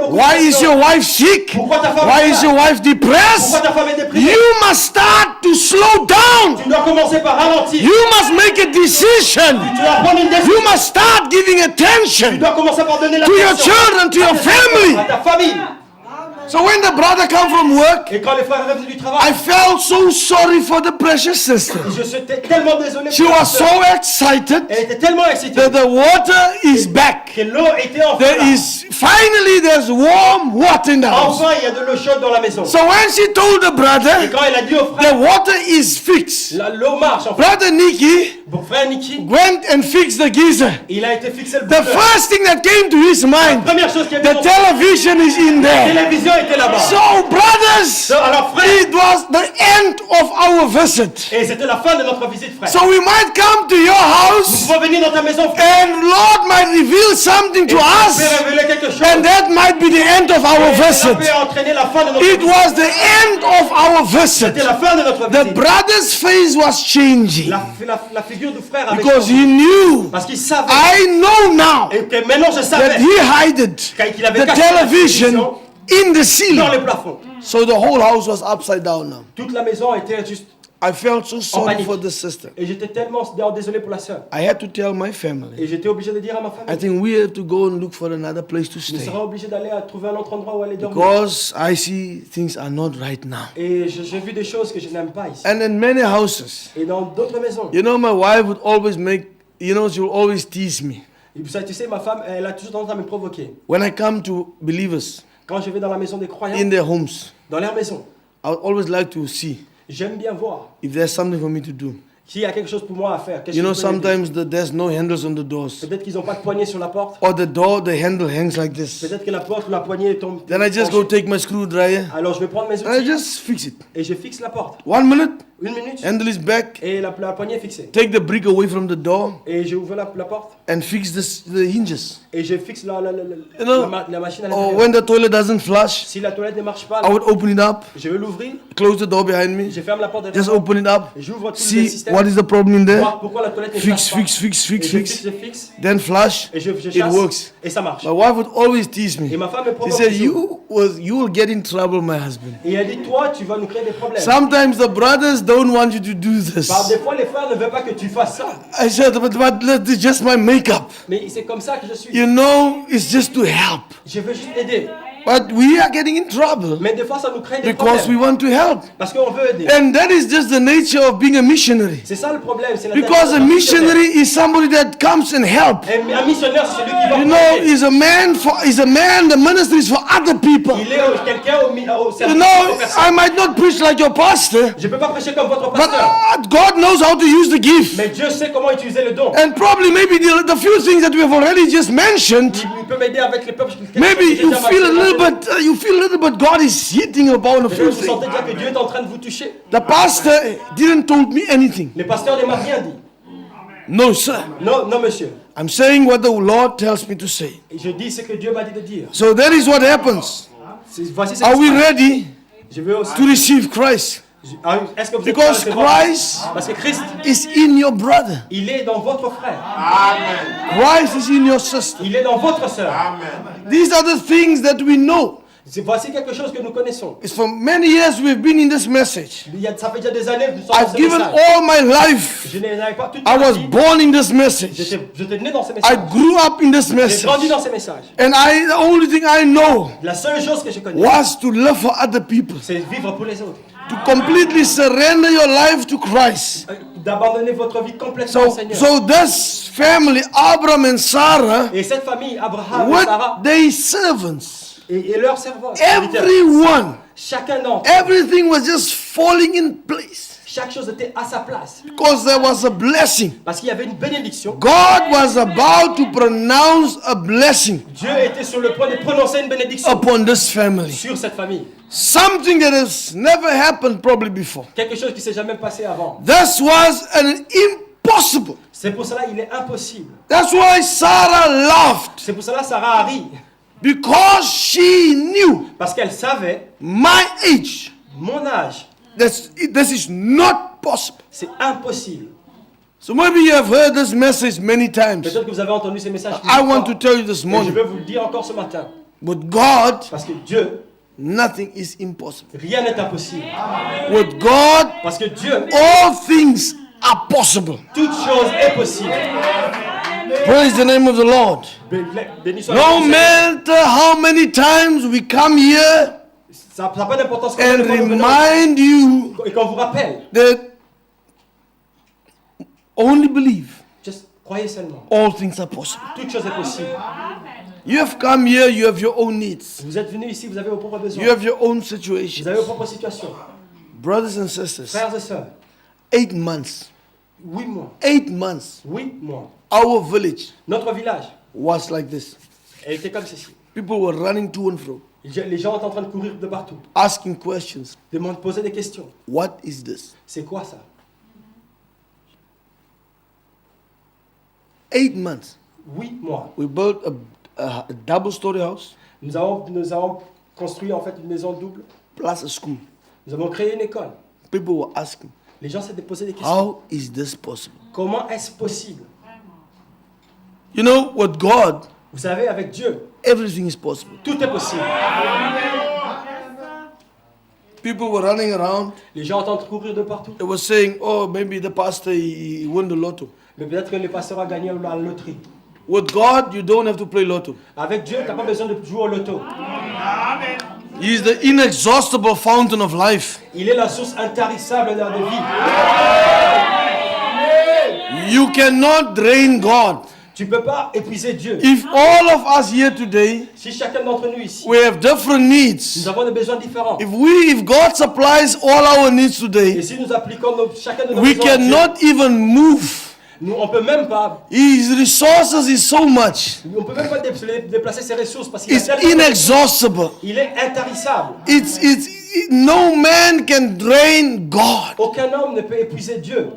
Why is your wife sick? Pourquoi ta femme Why est is your malade? wife depressed? Pourquoi ta femme est déprimée? You must start to slow down. Tu dois commencer par ralentir. You must make a decision. Tu dois prendre une décision. You must start giving Tu attention dois commencer par donner to your l'attention children, to your family. à ta famille. So when the brother come from work, Et quand les frères revenaient du I travail, felt so sorry for the precious sister. je suis tellement désolé. She pour la was sœur. so excited Elle était tellement excitée that the water is back. que l'eau était enfin There là. is finally there's warm water in the house. Enfin, il y a de l'eau chaude dans la maison. So when she told the Et brother, quand elle a dit au the frère, water is fixed. l'eau marche. Enfin, Brother Nicky pour frère Niki, went and fixed the geyser. il a été fixé le The brûleur. first thing that came to his La mind, première chose qui est the venue, television is in la there. télévision était là-bas. So brothers, Alors frère, it was the end of our visit. et c'était la fin de notre visite frère. So we might come to your Nous house pouvons venir dans ta maison frère. and Lord might reveal something Et to tu us, peux révéler quelque chose. and that might be the end of our Et cela visit. peut entraîner la fin de notre It visite. was the end of our visit. C'était la fin de notre The visite. brother's face was changing La figure du frère avait because changé. he knew, Parce qu'il savait. I know now Et que maintenant je that savais he hid qu'il avait the caché la television télévision in the dans ceiling. les plafonds. So the whole house was upside down now. Toute la maison était juste. I felt so sorry panique. for the sister. Et j'étais tellement désolé pour la sœur. I had to tell my family, Et j'étais obligé de dire à ma I famille. think we have to go and look for another place to Je stay serai obligé d'aller trouver un autre endroit où aller dormir. because I see things are not right now. Et j'ai vu des choses que je n'aime pas ici. And in many houses, Et dans d'autres maisons. you know, my wife would always make, you know, she will always tease me. Et puis ça, tu sais, ma femme, elle a toujours tendance à me provoquer. When I come to believers Quand je vais dans la maison des croyants, in their homes, dans leur maison, I would always like to see j'aime bien voir if there's something for me to do. S'il y a quelque chose pour moi à faire, qu'est-ce You que know, je peux aider? sometimes there's no handles on the doors. Peut-être qu'ils n'ont pas de poignée sur la porte. Or the door, the handle hangs like this. Peut-être que la porte ou la poignée tombe. Then I just go take my screwdriver Alors je vais prendre mes and I outils just fix it. et je fixe la porte. 1 minute, 1 minute handle is back. et la poignée est fixée. Take the brick away from the door Et j'ouvre la porte and fix the hinges. et je fixe know, la machine à Or l'intérieur. when the toilet doesn't flush, Si la toilette ne marche pas, I would open it up, je vais l'ouvrir, close the door behind me, je ferme la porte just derrière moi, open it up, et j'ouvre tout le see système, what is the problem in there, voir pourquoi la toilette ne fix, marche pas. fix, fix, Et fix, je fix, fixe, then flush. et je It chasse, works. et ça marche. My wife would always tease Et me. ma femme me She provoque said, toujours. you will get in trouble, my husband. Et elle dit, toi, tu vas nous créer des problèmes. Sometimes the brothers don't want you to do this. Des fois, les frères ne veulent pas que tu fasses ça. I said, but it's just my makeup. Mais c'est comme ça que je suis. You know, it's just to help. Je veux juste aider. But we are getting in trouble Mais des fois, ça nous crée des because we problèmes. want to help. Parce qu'on veut aider. And that is just the nature of being a missionary. C'est ça le problème. C'est la Because a missionary is somebody that comes and helps. Un missionnaire, c'est celui qui va You know, aider. is a man, the ministry is for other people. Il est quelqu'un au You service know, des personnes. I might not preach like your pastor, Je ne peux pas prêcher comme votre but pasteur. God knows how to use the gift. Mais Dieu sait comment utiliser le don. And probably maybe the few things that we have already just mentioned, Il peut m'aider avec les peuples. maybe you feel a little bit God is hitting upon a few Vous things. sentez déjà que Dieu est en train de vous toucher. The pastor didn't told me anything. Le pasteur ne m'a rien dit. No, sir. Non, non, monsieur. I'm saying what the Lord tells me to say. Et je dis ce que Dieu m'a dit de dire. So that is what happens. Voici ce Are qui we se passe. ready Je veux aussi. to receive Christ? Est-ce que vous êtes Because prêts à recevoir? Christ Parce que Christ, is in your brother. il est dans votre frère. Christ is in your sister. Il est dans votre sœur. These are the things that we know. Voici quelque chose que nous connaissons. It's for many years we've been in this message. Ça fait déjà des années que nous sommes dans I've ce given message. all my life. Je n'avais pas toute I ma was vie. born in this message. J'étais né dans ce I message. grew up in this J'ai grandi message. dans ces messages. And the only thing I know La seule chose que je connais, was to live for other people. c'est vivre pour les autres. To completely surrender your life to Christ. D'abandonner votre vie complètement au Seigneur. So this family, Abraham and Sarah, Et cette famille, Abraham et with Sarah, their servants, et leurs servants, serviteurs, everyone, chacun d'entre eux, everything was just falling in place chaque chose était à sa place. because there was a blessing. Parce qu'il y avait une bénédiction. God was about to pronounce a blessing Dieu était sur le point de prononcer une bénédiction upon this family. sur cette famille. Something that has never happened probably before. Quelque chose qui ne s'est jamais passé avant. This was an impossible. C'est pour cela qu'il est impossible. That's why Sarah laughed, C'est pour cela que Sarah a ri. because she knew Parce qu'elle savait, my age. mon âge, This is not possible. c'est impossible. So maybe you have heard this message many times. Peut-être que vous avez entendu ces messages. I want to tell you this Et je morning. veux vous le dire encore ce matin. With God, Parce que Dieu, nothing is impossible. rien n'est impossible. With God, Parce que Dieu, all things are possible. toute chose est possible. Praise the name of the Lord. Béni soit le No nom du Seigneur. matter how many times we come here Ça n'a pas d'importance quand and nous venons remind you et qu'on vous rappelle. that only believe, Just croyez seulement. all things are possible. Toute chose est possible. You have come here, you have your own needs. Vous êtes venus ici, vous avez vos propres besoins. You have your own Vous situation. avez vos propres situations. Brothers and sisters, Frères et sœurs, 8 months, 8 mois. 8 months, 8 mois. our village Notre village, was like this. elle était comme ceci. People were running to and fro, Les gens étaient en train de courir de partout. asking questions. Poser des questions. What is this? C'est quoi ça? 8 months. 8 mois. We built a double-story house Nous avons construit en fait une maison double. plus a school. Nous avons créé une école. People were asking, Les gens s'étaient posé des questions. how is this possible? Comment est-ce possible? You know, with God, Vous savez, avec Dieu, everything is possible. tout est possible. People were running around. Les gens entendent courir de partout. They were saying, oh, maybe the pastor, he won the lotto. Mais peut-être que le pasteur a gagné la loterie. With God, you don't have to play lotto. Avec Dieu, tu n'as pas besoin de jouer au loto. He is the inexhaustible fountain of life. Il est la source intarissable de vie. You cannot drain God. Tu ne peux pas épuiser Dieu. If all of us here today, Si chacun d'entre nous ici, we have different needs. nous avons des besoins différents. If God supplies all our needs Et today, si nous appliquons chacun de nos we besoins, à Dieu, cannot even move. nous, on ne peut même pas, His resources is so much. on peut même pas déplacer ses ressources parce qu'il It's est tellement- inexhaustible. il est intarissable. No man can drain God. Aucun homme ne peut épuiser Dieu.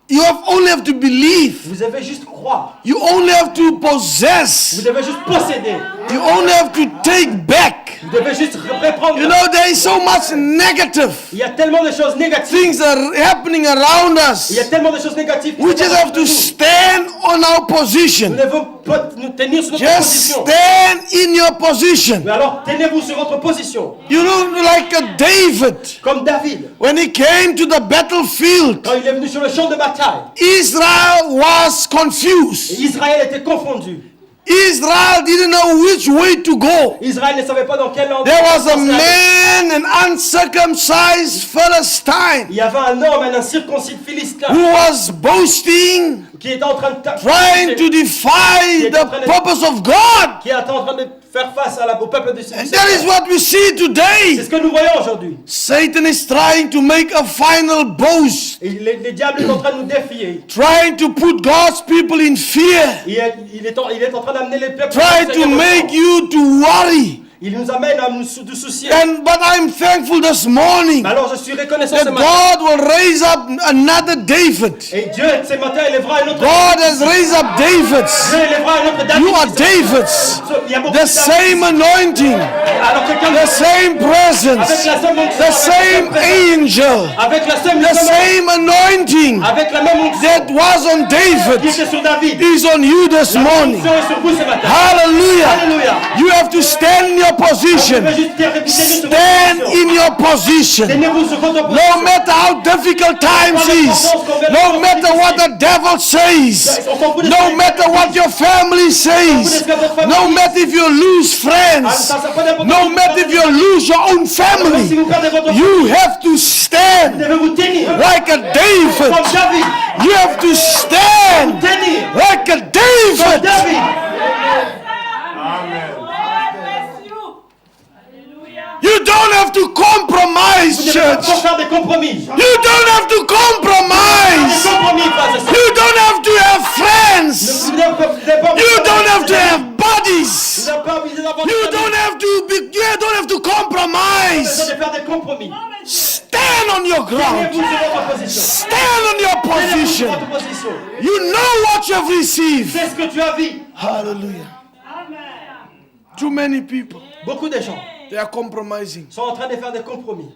You only have to believe. Vous devez juste croire. You only have to Vous possess. devez juste posséder. You only have to take back. Vous devez juste reprendre. You know, there is so much negative Il y a tellement de choses négatives. things are happening around Il y a us. tellement de choses négatives. qui We se just passent have to autour de nous. stand on our Nous position. devons nous tenir sur notre Just position. stand in your position. Mais alors, tenez-vous sur votre position. You know, like a David, Comme David, when he came to the battlefield, quand il est venu sur le champ de bataille, Israel was confused. Israël était confondu. Israel didn't know which way to go. Israël ne savait pas dans quel endroit. There was a il man, an uncircumcised Philistine, y avait un homme, un incirconcis philistin, who was boasting, qui était en train de trying to defy the purpose of God. qui était en train de faire face au peuple de And Seigneur. that is what we see C'est today. ce que nous voyons aujourd'hui. Satan is trying to make a final boast, Et les diables sont en train de nous défier. trying to put God's people in fear, Il est en train d'amener les peuples. trying to make you to worry. Il nous amène à nous soucier. But I'm thankful this morning Alors je suis reconnaissant ce that matin. God will raise up another David. Et Dieu, ce matin, élèvera un autre. God has raised up Davids. Dieu élèvera un autre David. You are Davids. Il y a beaucoup The de David. same anointing, Alors quelqu'un the same presence, avec la seule onction, the same angel, avec la seule the onction, same anointing avec la même onction that was on qui David était sur David. is on you this La morning. onction est sur vous ce matin. Hallelujah. Alléluia. You have to stand in your Vous position. devez juste répéter sur votre Stand position. in your position. Tenez-vous sur votre No position. matter how difficult times is, no matter what the devil says, no matter what your family says, no matter if you lose friends, no matter if you lose your own Si family, vous perdez votre you have to vous stand devez vous tenir. like a David. Comme David. You have to stand Tenir. like a Comme David. David. You don't have to compromise, Vous devez pas church. faire des compromis. You don't have to Des compromise. compromis, frères et sœurs. You don't have to have friends. Vous n'avez pas You don't have to have Vous buddies. n'avez pas envie d'avoir You don't have to be. You don't have to besoin compromise. de faire des compromis. Stand on your Tenez-vous ground. sur votre position. Stand on your Tenez-vous sur position. votre position. You know what you have received. C'est ce que tu as vu. Hallelujah. Too many people, Beaucoup de gens they are compromising. sont en train de faire des compromis.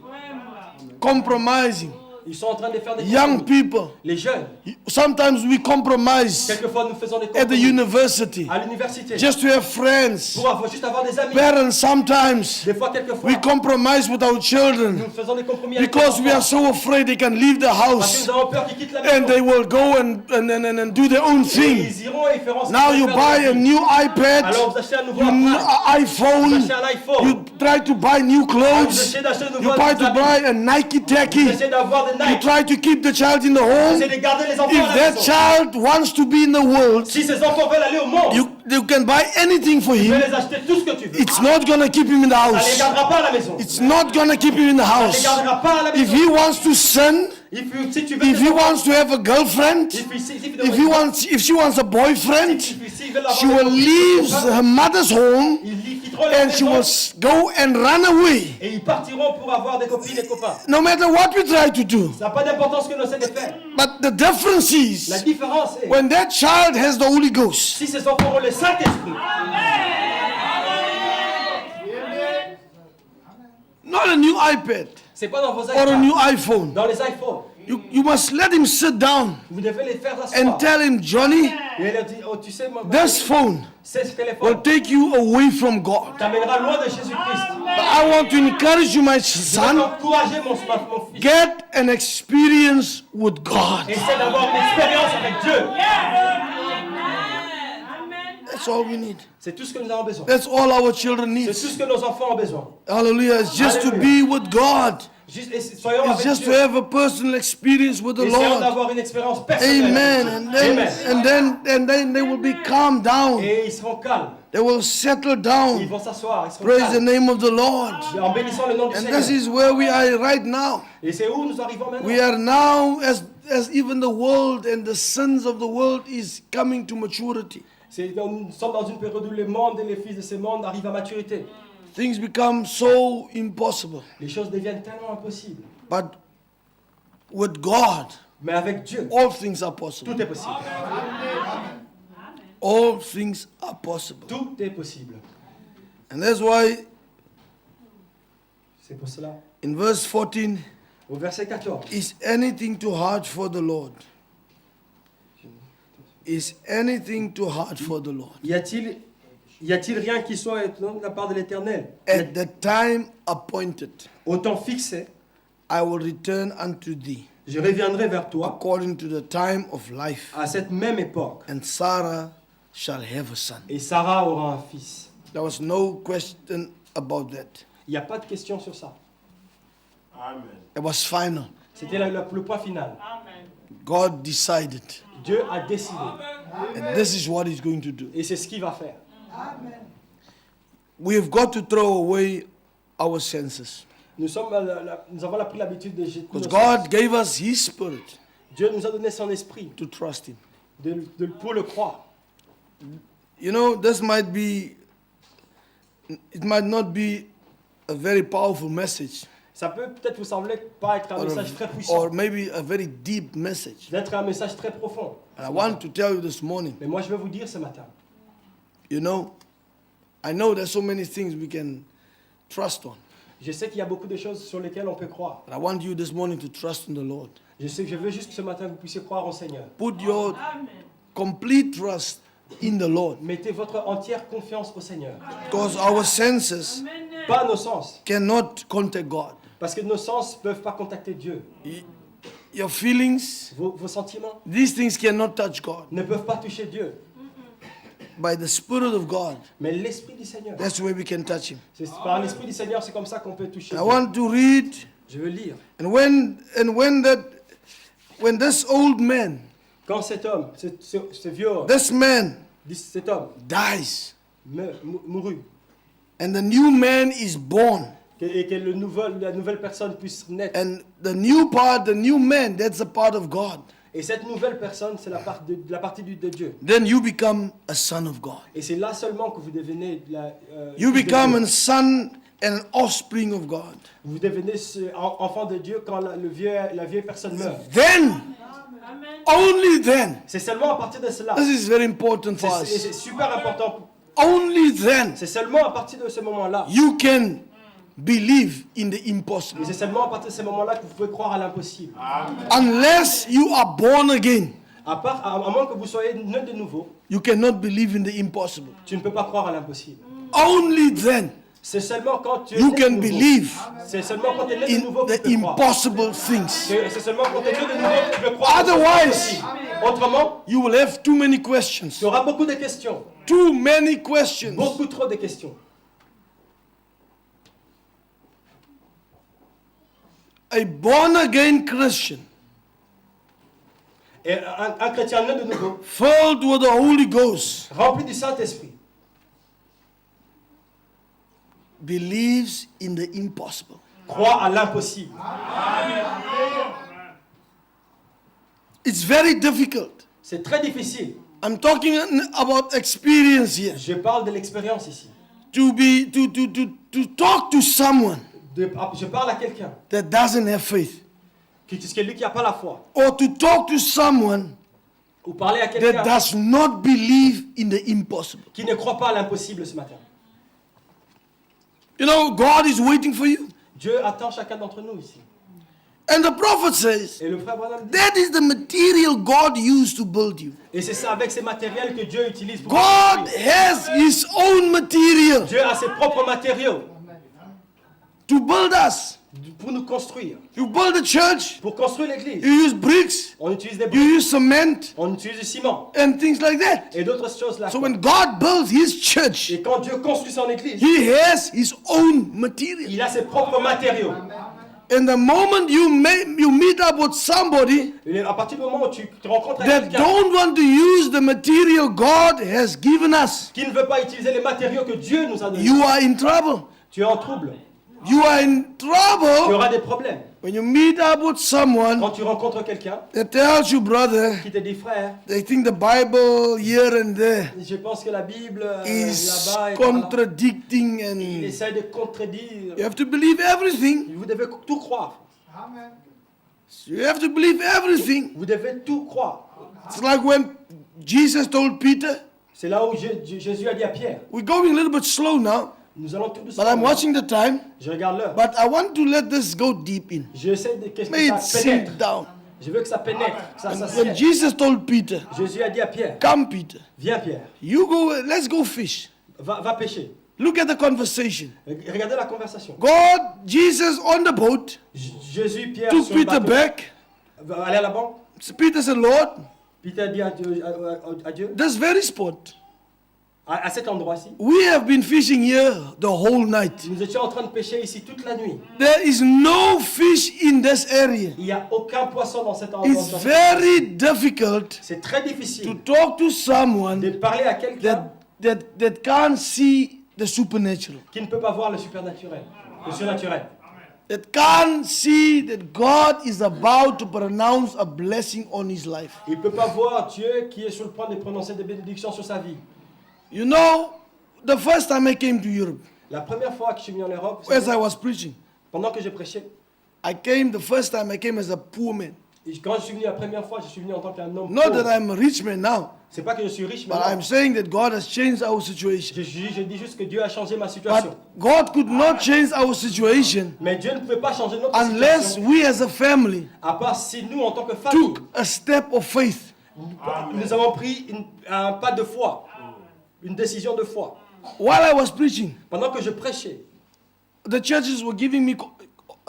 Compromising. Ils sont en train de faire des Young compromis. people. Les jeunes, Sometimes we compromise quelquefois nous faisons des at the compromis university à l'université just to have friends. pour juste avoir des amis. Parents, sometimes Des fois, quelquefois, we compromise with our children nous faisons des compromis avec because les we are enfants. so afraid they can leave the Parce que house nous avons peur qu'ils quittent la and maison. they will go and do their own Et thing. ils iront et ils feront ce Now qu'ils you veulent faire buy de a leur vie. new iPad, Alors vous achetez un nouveau you iPhone, vous iPhone, achetez un iPhone, you try to buy new vous clothes, essayez d'acheter de you nouveaux try to habits, buy a Nike vous tacky, essayez d'avoir des you Nike, try to keep the child in the vous home. essayez de garder les enfants If à la that maison. child wants to be in the world, Si ces enfants veulent aller au monde, you can buy anything for tu peux him. les acheter tout ce que tu veux. It's not gonna keep him in the Ça ne les house. gardera pas à la maison. It's not gonna keep him in the Ça ne les house. gardera pas à la If maison. he wants to sin, Si tu veux if he wants to have a girlfriend, if she wants a boyfriend, she will leave her mother's home ils quitteront les and she will maisons go and run away. et ils partiront pour avoir des copines et des copains. No matter what we try to do. Ça n'a pas d'importance ce que nous essayons de faire. But the difference La is différence est, when that child has the Holy Ghost, si ces enfants ont le Saint-Esprit, not a new iPad c'est pas dans vos or a new iPads, iPhone. dans les iPhones. You must let him sit down Vous devez les faire and s'asseoir. tell him, Johnny, Et leur dire, oh, tu sais, this phone ce will téléphone take you away from God. t'amènera loin de Jésus-Christ. But I want to encourage you, my Je veux son, encourager mon fils. get an experience with God. Essaie d'avoir une expérience avec Dieu. That's all we need. C'est tout ce que nous avons besoin. That's all our children C'est need. tout ce que nos enfants ont besoin. Hallelujah. It's just to be with God. Soyons It's avec just to Dieu. have a personal experience with the Essayons Lord. d'avoir une expérience personnelle. Amen. Amen. And then they will be calmed down. Et ils seront calmes. They will settle Ils down. vont s'asseoir. Ils seront Praise the calmes. name of the Lord. En bénissant le nom du And Seigneur. this is where we are right now. Et c'est où nous arrivons maintenant. We are now, as even the world and the sons of the world is coming to maturity. Nous sommes dans une période où le monde et les fils de ce monde arrivent à maturité. Things become so impossible. Les choses deviennent tellement impossibles. But with God, Mais avec Dieu, all things are possible. tout est possible. All things are possible. Tout est possible. And that's why C'est pour cela. in verse 14, Au verset 14. is anything too hard for the Lord? Is anything too hard for the Lord? Y a-t-il rien qui soit étonnant de la part de l'Éternel? At the time appointed, Au temps fixé, I will return unto thee je reviendrai vers toi according to the time of life, à cette même époque. and Sarah shall have a son. Et Sarah aura un fils. There was no question about that. Il n'y a pas de question sur ça. It was final. C'était le point final. God decided, Dieu a décidé. and this is what he's going to do. Et c'est ce qu'il va faire. We've got to throw away our senses, Nous avons pris l'habitude de jeter nos because sens. God gave us his spirit Dieu nous a donné son esprit to trust him. pour le croire. You know, this might be, it might not be a very powerful message, Ça peut peut-être vous sembler pas être un message très or puissant, maybe a very deep message. d'être un message très profond. And I want to tell you this morning, Mais moi je veux vous dire ce matin, you know, I know there's so many things we can trust on, je sais qu'il y a beaucoup de choses sur lesquelles on peut croire. but I want you this morning to trust in the Lord. Je veux juste que ce matin vous puissiez croire au Seigneur. Put your complete trust in the Lord, Mettez votre entière confiance au Seigneur. because our senses Pas nos sens, cannot contact God. parce que nos sens ne peuvent pas contacter Dieu. Your feelings, Vos sentiments these things cannot touch God. ne peuvent pas toucher Dieu. By the Spirit of God, Mais l'Esprit du Seigneur, that's where we can touch Him. c'est par l'Esprit du Seigneur, c'est comme ça qu'on peut toucher I Dieu. want to read, Je veux lire. and when this old man, Quand cet homme, ce vieux homme, this man cet homme dies, mourut, and the new man is born, et que la nouvelle personne puisse naître. and the new man, that's a part of God. Et cette nouvelle personne, c'est la partie de Dieu. Then you become a son of God. Et c'est là seulement que vous devenez You fils de become Dieu. a son and an offspring of God. Vous devenez enfant de Dieu quand la vieille personne meurt. Then, only then, C'est seulement à partir de cela. this is very important for C'est us. super important. Only then C'est seulement à partir de ce moment-là. you can believe in the impossible. Et c'est seulement à partir de ce moment-là que vous pouvez croire à l'impossible. Unless you are born again, À moins que vous soyez né de nouveau, you cannot believe in the impossible. tu ne peux pas croire à l'impossible. Only then C'est seulement quand tu es you né de can nouveau. believe C'est seulement quand tu es né de in nouveau que tu the peux croire. impossible things. C'est seulement quand tu es né de nouveau que tu peux croire. Otherwise, Autrement, you will have too many questions. tu auras beaucoup de questions. Too many questions. Beaucoup trop de questions. A born again Christian, Et un chrétien né de nouveau, filled with the Holy Ghost, rempli du Saint-Esprit, believes in the impossible. croit à l'impossible. It's very difficult. C'est très difficile. I'm talking about experience here. Je parle de l'expérience ici. To talk to someone Je parle à quelqu'un that doesn't have faith, qui est lui qui n'a pas la foi. or to talk to someone Ou parler à that quelqu'un does not believe in the impossible. qui ne croit pas à l'impossible ce matin. You know, God is waiting for you. Dieu attend chacun d'entre nous ici. And the prophet says, Et le frère Branham dit, that is the material God used to build you. et c'est ça avec ces matériels que Dieu utilise pour God construire. has his own material Dieu a ses propres matériaux to build us. pour nous construire. You build a church, Pour construire l'église, you use bricks, on utilise des you briques, use cement, on utilise du ciment and things like that. et d'autres choses là. So when God builds his church, Et quand Dieu construit son église, he has his own material. il a ses propres matériaux. And the moment you meet up with somebody Et à partir du moment où tu te rencontres avec that quelqu'un don't want to use the material God has given us, qui ne veut pas utiliser les matériaux que Dieu nous a donnés, you are in trouble. tu es en trouble. You are in Tu trouble auras des problèmes. when you meet up with someone Quand tu rencontres quelqu'un that tells you, brother, qui te dit, frère, they think the Bible here and there je pense que la Bible is là-bas et par là, contradicting, il and essaie de contredire. you have to believe everything. Vous devez tout croire. You have to believe everything. Vous devez tout croire. It's like when Jesus told Peter, C'est là où Jésus a dit à Pierre, we're going a little bit slow now, nous allons tout doucement. but I'm watching the time, Je regarde l'heure. but I want to let this go deep in. J'essaie de que May it ça pénètre. sink down. Je veux que ça pénètre, que ça When siège. Jesus told Peter, Jésus a dit à Pierre, come Peter, viens Pierre, you go, let's go fish. va pêcher. Look at the conversation. Regardez la conversation. God, Jesus on the boat, Jésus, Pierre, took sur le Peter bateau, back. va aller à la banque. So Peter said, Lord, Peter a dit à Dieu, this very spot, à cet endroit-ci, we have been fishing here the whole night. nous étions en train de pêcher ici toute la nuit. There is no fish in this area. Il n'y a aucun poisson dans cet endroit. It's very difficult C'est très to difficile talk to de someone parler à quelqu'un that can't see the supernatural, qui ne peut pas voir le supernaturel, le surnaturel, that can't see that God is about to pronounce a blessing on his life. il ne peut pas voir Dieu qui est sur le point de prononcer des bénédictions sur sa vie. You know, the first time I came to Europe, La première fois que je suis venu en Europe, as I was preaching, pendant que j'ai prêché, the first time I came as a poor man. et quand je suis venu la première fois, je suis venu en tant qu'un homme Not pauvre. that I'm a rich man now, C'est pas que je suis riche but maintenant. I'm saying that God has changed our situation. Je dis juste que Dieu a changé ma situation. But God could not change our situation Mais Dieu ne pouvait pas changer notre unless situation, we as a family à part si nous, en tant que famille, took a step of faith. nous avons pris un pas de foi, une décision de foi. While I was preaching, Pendant que je prêchais, the churches were giving me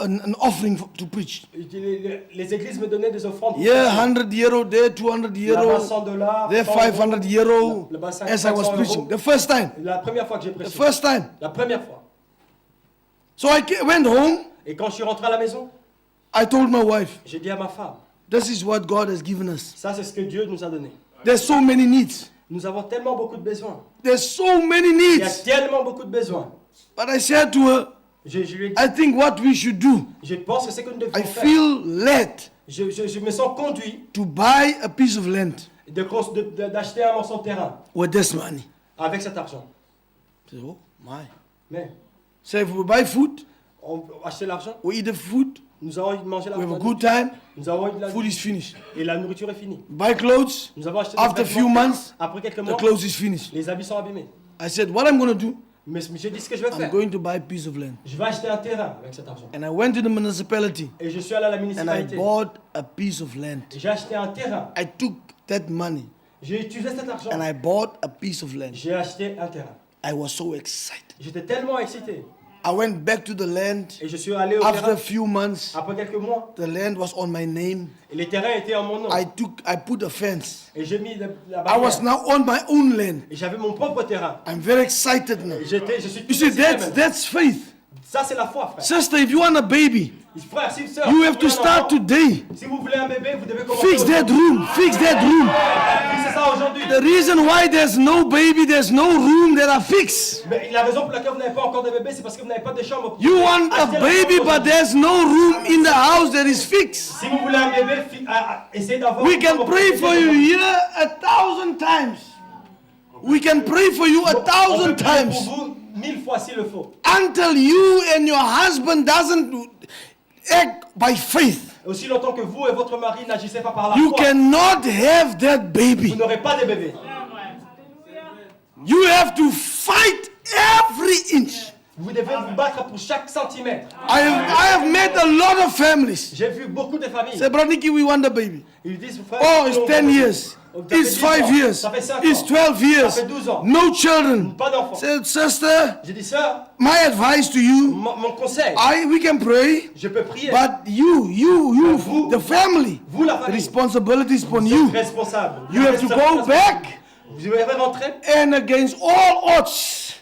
an offering to preach. les églises me donnaient des offrandes. Yeah, 100 euro, there 200 Là-bas, euro, 100 $, there 500 euro, Là-bas, as I was 500 preaching. euros. The first time. La première fois que j'ai The prêché. first time. La première fois. So I went home. Et quand je suis rentré à la maison, I told my wife, j'ai dit à ma femme, this is what God has given us. ça c'est ce que Dieu nous a donné. There's so many needs. Nous avons tellement beaucoup de besoins. There's so many Il y a needs. tellement beaucoup de besoins. But I said to her, Je lui ai dit, I think what we should do, je pense que c'est que nous devons I faire. feel led Je me sens conduit to buy a piece of land d'acheter un morceau de terrain with this money. avec cet argent. I said, oh my. Mais So if we buy food, on acheter l'argent, we eat the food, nous avons envie de manger la we have a nourriture. good time, Nous avons envie de la food is finished. et la nourriture est finie. Buy clothes, Nous avons acheté des after a few vêtements. months, Après quelques the mois, clothes is finished. les habits sont abîmés. I said, what I'm going to do, Mais j'ai dit ce que je vais I'm faire. going to buy a piece of land. Je vais acheter un terrain avec cet argent. And I went to the municipality Et je suis allé à la and I municipalité. bought a piece of land. J'ai acheté un terrain. I took that money J'ai utilisé cet argent. and I bought a piece of land. J'ai acheté un terrain. I was so excited. J'étais tellement excité. I went back to the land. Et je suis allé au After a terrain. few months, Après quelques mois, the land was on my name. et les terrains étaient en mon nom. I put a fence. Et j'ai mis la I was barrière. now on my own land. Et j'avais mon propre terrain. I'm very excited now. Et je suis tout You see, excité maintenant. that's faith. Ça, c'est la foi, frère. Sister, if you want a baby, Frère, si, sœur, you si have vous to voulez un start enfant, today. Si vous voulez un bébé, vous devez commencer Fix that aujourd'hui. room. Fix that room. Fixez ça aujourd'hui. The reason why there's no baby, there's no room that are fixed. Mais la raison pour laquelle vous n'avez pas encore de bébé, c'est parce que vous n'avez pas de chambre. You want a Achetez la baby, chambre but aujourd'hui. there's no room in the house that is fixed. Si vous voulez un bébé, essayez d'avoir. We une can chambre pray pour for le you bébé. here 1,000 times. We can pray for you On peut 1,000 prier times pour vous 1000 fois s'il le faut. until you and your husband doesn't act by faith. Aussi longtemps que vous et votre mari n'agissez pas par la You foi, cannot have that vous baby. n'aurez pas de bébé. You have to fight every inch. Vous devez vous battre pour chaque centimètre. I have met a lot of families. J'ai vu beaucoup de familles. Say, Brother Nicky, we want a baby. Ils disent, frère, Oh, it's on 10 veut- years. Ça fait It's 10 5 ans. years. Ça fait 5 It's ans. 12 years. Ça fait 12 ans. No children. Pas d'enfants. Say, sister, J'ai dit, sœur, my advice to you, mon conseil, we can pray, je peux prier. but you, Vous- the family, Vous, la the famille, responsibility is upon vous you. êtes responsable. You have to go back Vous devez rentrer and against all odds,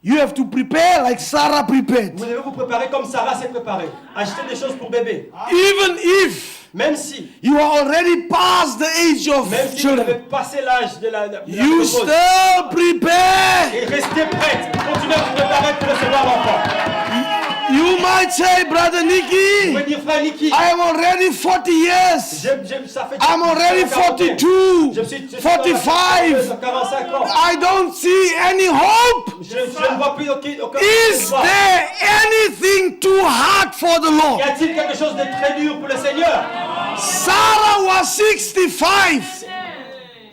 You have to prepare like Sarah prepared. Vous devez vous préparer comme Sarah s'est préparée. Acheter des choses pour bébé. Even if Même si, you are already past the age of même si vous avez children, passé l'âge de la you ménopause, still prepare. et restez prête. Continuez à vous préparer pour recevoir l'enfant. You might say, Brother Vous Nicky, pouvez dire, frère Nicky, I am already 40 years. ça fait I'm already 42, Je suis 45. 45 ans. I don't see any hope. Je ne vois plus aucun Is espoir. there anything too hard for the Y Lord? a-t-il quelque chose de très dur pour le Seigneur? Sarah was 65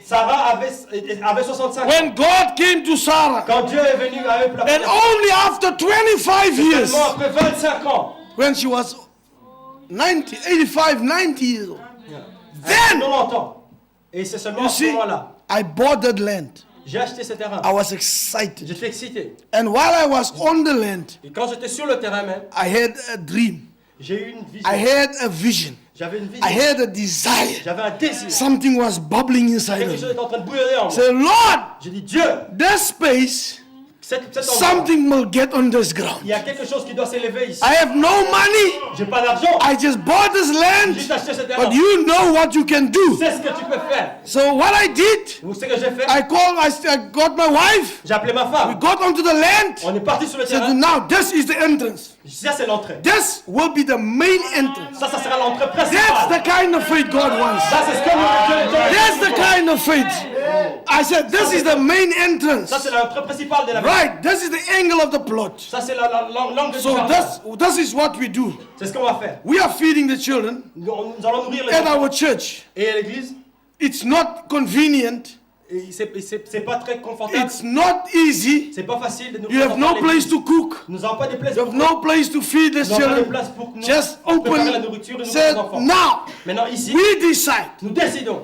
Sarah avait 65 ans. when God came to Sarah. Quand Dieu est venu avec la And only after 25 years, seulement après 25 ans, when she was 90, 85, 90 years old, Then, then, 90 ans. Et c'est seulement you à ce see, moment-là, I bought that land. j'ai acheté ce terrain. I was excited. J'étais excité. And while I was on the land, Et quand j'étais sur le terrain même, I had a dream. j'ai eu une vision. I had a vision. J'avais une vision. I had a desire. J'avais un désir. Something was bubbling inside Quelque of chose me. était en train de bouillonner en moi. Say, Lord, J'ai dit, Dieu, this space, cet endroit, something will get on this ground. il y a quelque chose qui doit s'élever ici. I have no money. J'ai pas d'argent. I just bought this J'ai land. juste acheté ce terrain. But you know what you can do. C'est ce que tu peux faire. So what I did, Vous savez ce que j'ai fait? I got my wife. J'ai appelé ma We femme. got onto the land. On est parti sur le Said, terrain. now this is the entrance. Ça, c'est l'entrée. This will be the main entrance. Ça sera l'entrée That's principale. the kind of faith God wants. Ça, c'est ce que Dieu That's the kind of faith. I said, this is the main entrance. Ça, c'est l'entrée principale de la maison. Right, this is the angle of the plot. Ça, c'est l'angle du So jardin. this is what we do. C'est ce qu'on va faire. We are feeding the children Nous allons nourrir les at enfants. our church. Et à l'église, It's not convenient. et c'est pas très confortable. It's not easy. C'est pas facile de You nourrir les have enfants. no place to cook. Nous n'avons pas de place You pour have no place to feed the nous n'avons pas de children. place pour nous Just préparer la open. nourriture de nos Said, enfants. now Maintenant, ici, we decide nous décidons.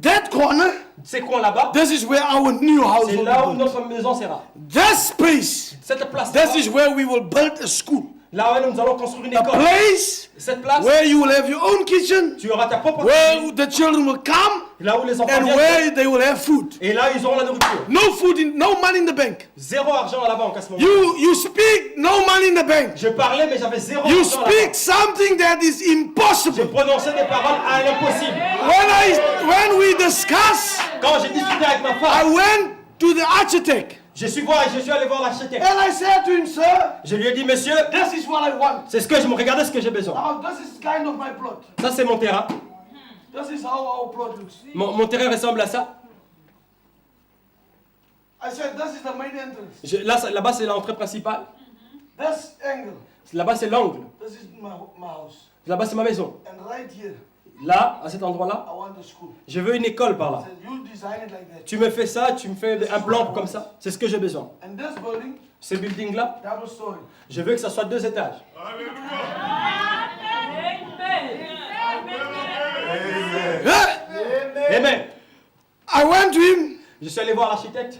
that corner. C'est quoi là-bas? This is where our new house C'est will là où be built. notre maison sera. This space. Cette place This is where we will build a school. là où nous allons construire une A école. place Cette place, where you will have your own kitchen, tu auras ta propre where cuisine. the children will come, Là où les enfants and viennent. where they will have food. Et là, ils auront la nourriture. No food, no money in the bank. Zéro argent à la banque à ce moment. You speak no money in the bank. Je parlais, mais j'avais zéro You argent à la speak banque. something that is Je impossible. prononçais des paroles à l'impossible. When we discuss, Quand j'ai discuté avec ma I femme, went to the architect je suis allé voir l'architecte. and I said to him, sir, Je lui ai dit, monsieur, this is what I want. c'est ce que je me regardais ce que j'ai besoin. Now this is kind of my plot. Ça, c'est mon terrain. This is how our plot looks. Mon terrain ressemble à ça. I said, this is the main entrance. Là-bas, c'est l'entrée principale. This angle, Là-bas, c'est l'angle. this is my house. Là-bas, c'est ma maison. And right here, Là, à cet endroit-là, I want a school. je veux une école par I là. said, you design it like that. Tu me fais ça, tu me fais un plan comme ça. C'est ce que j'ai besoin. And this building, Ce building-là, double story. je veux que ça soit 2 étages. Yeah. Amen. I went to him. Je suis allé voir l'architecte.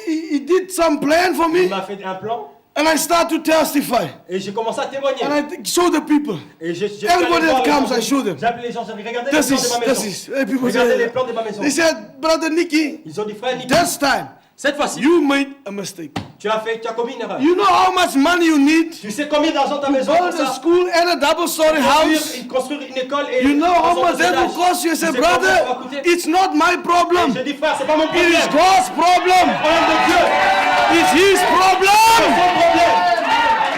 He did some plan for Il me, m'a fait un plan. and I start to testify. Et j'ai commencé à témoigner. And I show the people. Et j'ai Everybody that comes, I show them. J'ai appelé les gens, j'ai dit, regardez les This plans de ma maison. is. People Regardez les say. plans de ma maison. They said, Brother Nicky, Ils ont dit, frère Nicky, this time cette fois-ci, you made a mistake. tu as commis une erreur. You know how much money you need Tu sais combien d'argent ta to maison pour build a ça? school and a double-story house. Construire une école et You know how construire much that will étages. cost you. I Tu said, sais combien ça va brother, coûter? it's not my problem. J'ai dit, frère, c'est pas mon It problème. is God's problem. Problème de Dieu. It's His problem. Mon problème.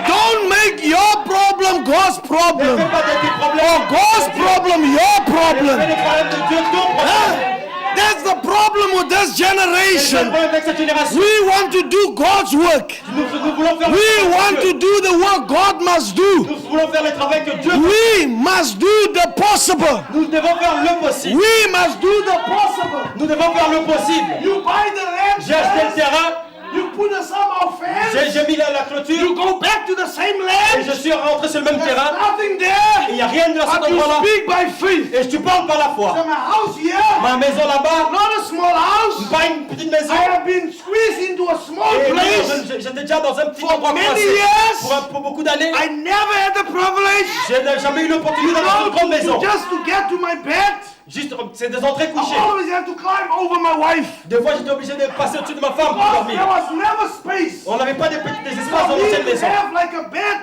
Don't make your problem God's Ne problem. fais pas de tes problèmes. Or God's problem your Fais problem. les problèmes de Dieu ton problème. Huh? That's the problem with this C'est le generation. problème avec cette génération. We want to do God's work. Nous voulons faire We le travail want de to Dieu. do the work God must do. Nous voulons faire le travail que Dieu fait. We must do the possible. Nous devons faire le possible. We must do the possible. Nous devons faire le possible. You buy the land, J'ai acheté le first, terrain. you put a somehow fence, J'ai mis la clôture. you go back to the same Et land. je suis rentré sur le même There's terrain. nothing Il there. n'y a rien de cet But you endroit-là. speak by faith. Et tu parles par la foi. So my house here, Ma maison là-bas, not a small house. pas une petite maison. I have been squeezed into a small Et place. j'étais déjà dans un petit For endroit many coincé. years. Pour beaucoup d'années. I never had the privilege Je n'ai jamais eu l'opportunité d'avoir une grande maison. just to get to my bed. Juste, c'est des entrées I couchées. always have to climb over my wife. Des fois, j'étais obligé de passer au-dessus de ma femme pour Because there dormir. was never space. On n'avait pas des espaces dans We l'ancienne would maison. have like a bed,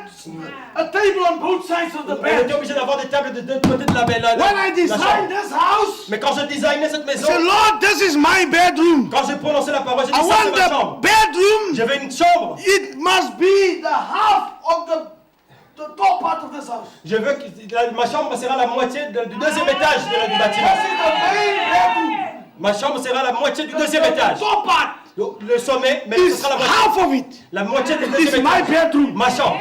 a table on both sides of the On était bed. obligé d'avoir des tables de deux côtés de la When I chambre. designed this house, Mais quand je designais cette I maison, said, Lord, this is my bedroom. quand j'ai prononcé la parole, j'ai I dit ça c'est want ma the chambre. bedroom. J'avais une chambre. It must be the half of the top part of this house. Je veux que ma chambre sera la moitié du deuxième étage du This bâtiment. is the main bedroom. Ma chambre sera la moitié du deuxième étage. Top part Le sommet, mais ce is sera la moitié. half of it. La moitié du It's deuxième my étage. bedroom. Ma chambre.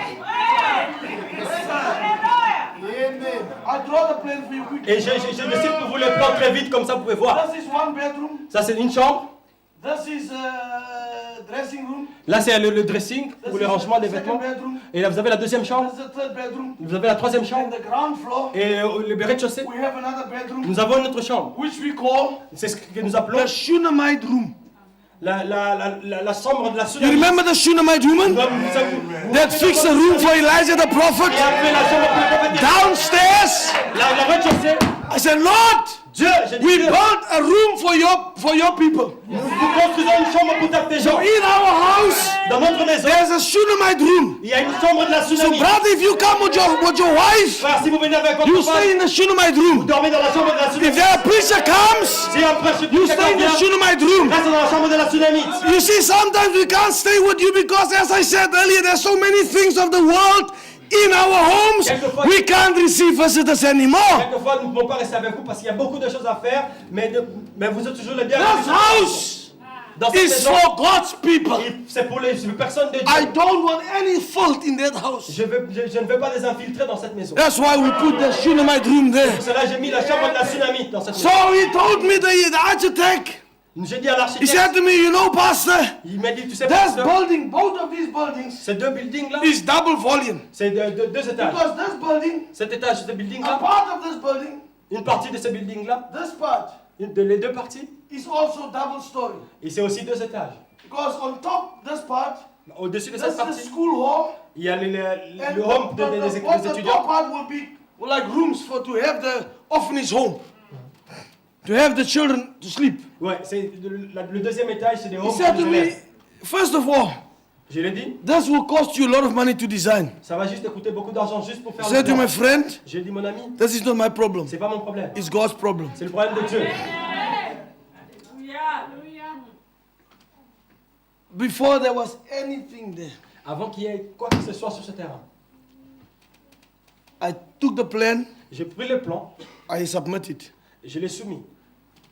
Amen. I draw the plan for you quickly. Et je décide pour vous le plan très vite, comme ça vous pouvez voir. This is one bedroom. Ça c'est une chambre. This is dressing room. Là c'est le dressing pour le rangement des Second vêtements. bedroom. Et là vous avez la deuxième chambre. This is the third bedroom. Vous avez la troisième And chambre. the ground floor, Et le rez-de-chaussée. we have another bedroom, Nous avons une autre chambre. which we call C'est ce que nous appelons the Shunammite room. la chambre de la You Sunamite. remember the Shunammite woman that fixed a room for Elijah the Et prophet après la chambre pour le prophète. downstairs? La rez-de-chaussée. I said, Lord, Dieu, j'ai dit we Dieu, built a room for your people. nous construisons une chambre pour tes So gens. in our house, Dans notre maison, there's a Shunammite room. il y a une chambre de la So Sunamite. brother, if you come with your wife, Frère, si vous venez avec you votre stay femme, in the Shunammite vous room. dormez dans la chambre de la If Sunamite. there a preacher comes, Si un prêtre you stay quelqu'un in the vient, Shunammite room. reste dans la chambre de la Sunamite. You see, sometimes we can't stay with you because, as I said earlier, there's so many things of the world in our homes. We can't receive visitors anymore. Quelquefois, nous ne pouvons pas rester avec vous parce qu'il y a beaucoup de choses à faire, mais vous êtes toujours les This bienvenus. house Dans cette is maison, for God's people. c'est pour les personnes de Dieu. I don't want any filth in that house. Je ne veux pas les infiltrer dans cette maison. That's why we put the Shunammite room there. Pour cela, j'ai mis la chambre de la Sunamite dans cette So maison. he told me, the architect, J'ai dit à he l'architecte, said to me, you know, Pastor, il m'a dit, tu sais this pasteur, building, both of these buildings, ces deux buildings-là, is double volume. c'est deux étages. Because this building, Cet étage, ce a building-là, part of this building, une partie de ce building-là, this part, les deux parties, is also double story. et c'est aussi deux étages. Because on top, this part, Au-dessus de this cette is partie, the school hall. il y a And le home des what the étudiants. top part will be like rooms to have the orphanage home. To have the children to sleep. Ouais, c'est le deuxième étage, c'est des He homes said pour to les me, élèves. first of all, Je l'ai dit, this will cost you a lot of money to design. ça va juste coûter beaucoup d'argent juste pour He faire le said to plan. my friend, J'ai dit, mon ami, this is not my problem. c'est pas mon problème, It's God's problem. c'est le problème de Dieu. Before there was anything there, Avant qu'il y ait quoi que ce soit sur ce terrain, I took the plan, j'ai pris le plan, I submitted. je l'ai soumis.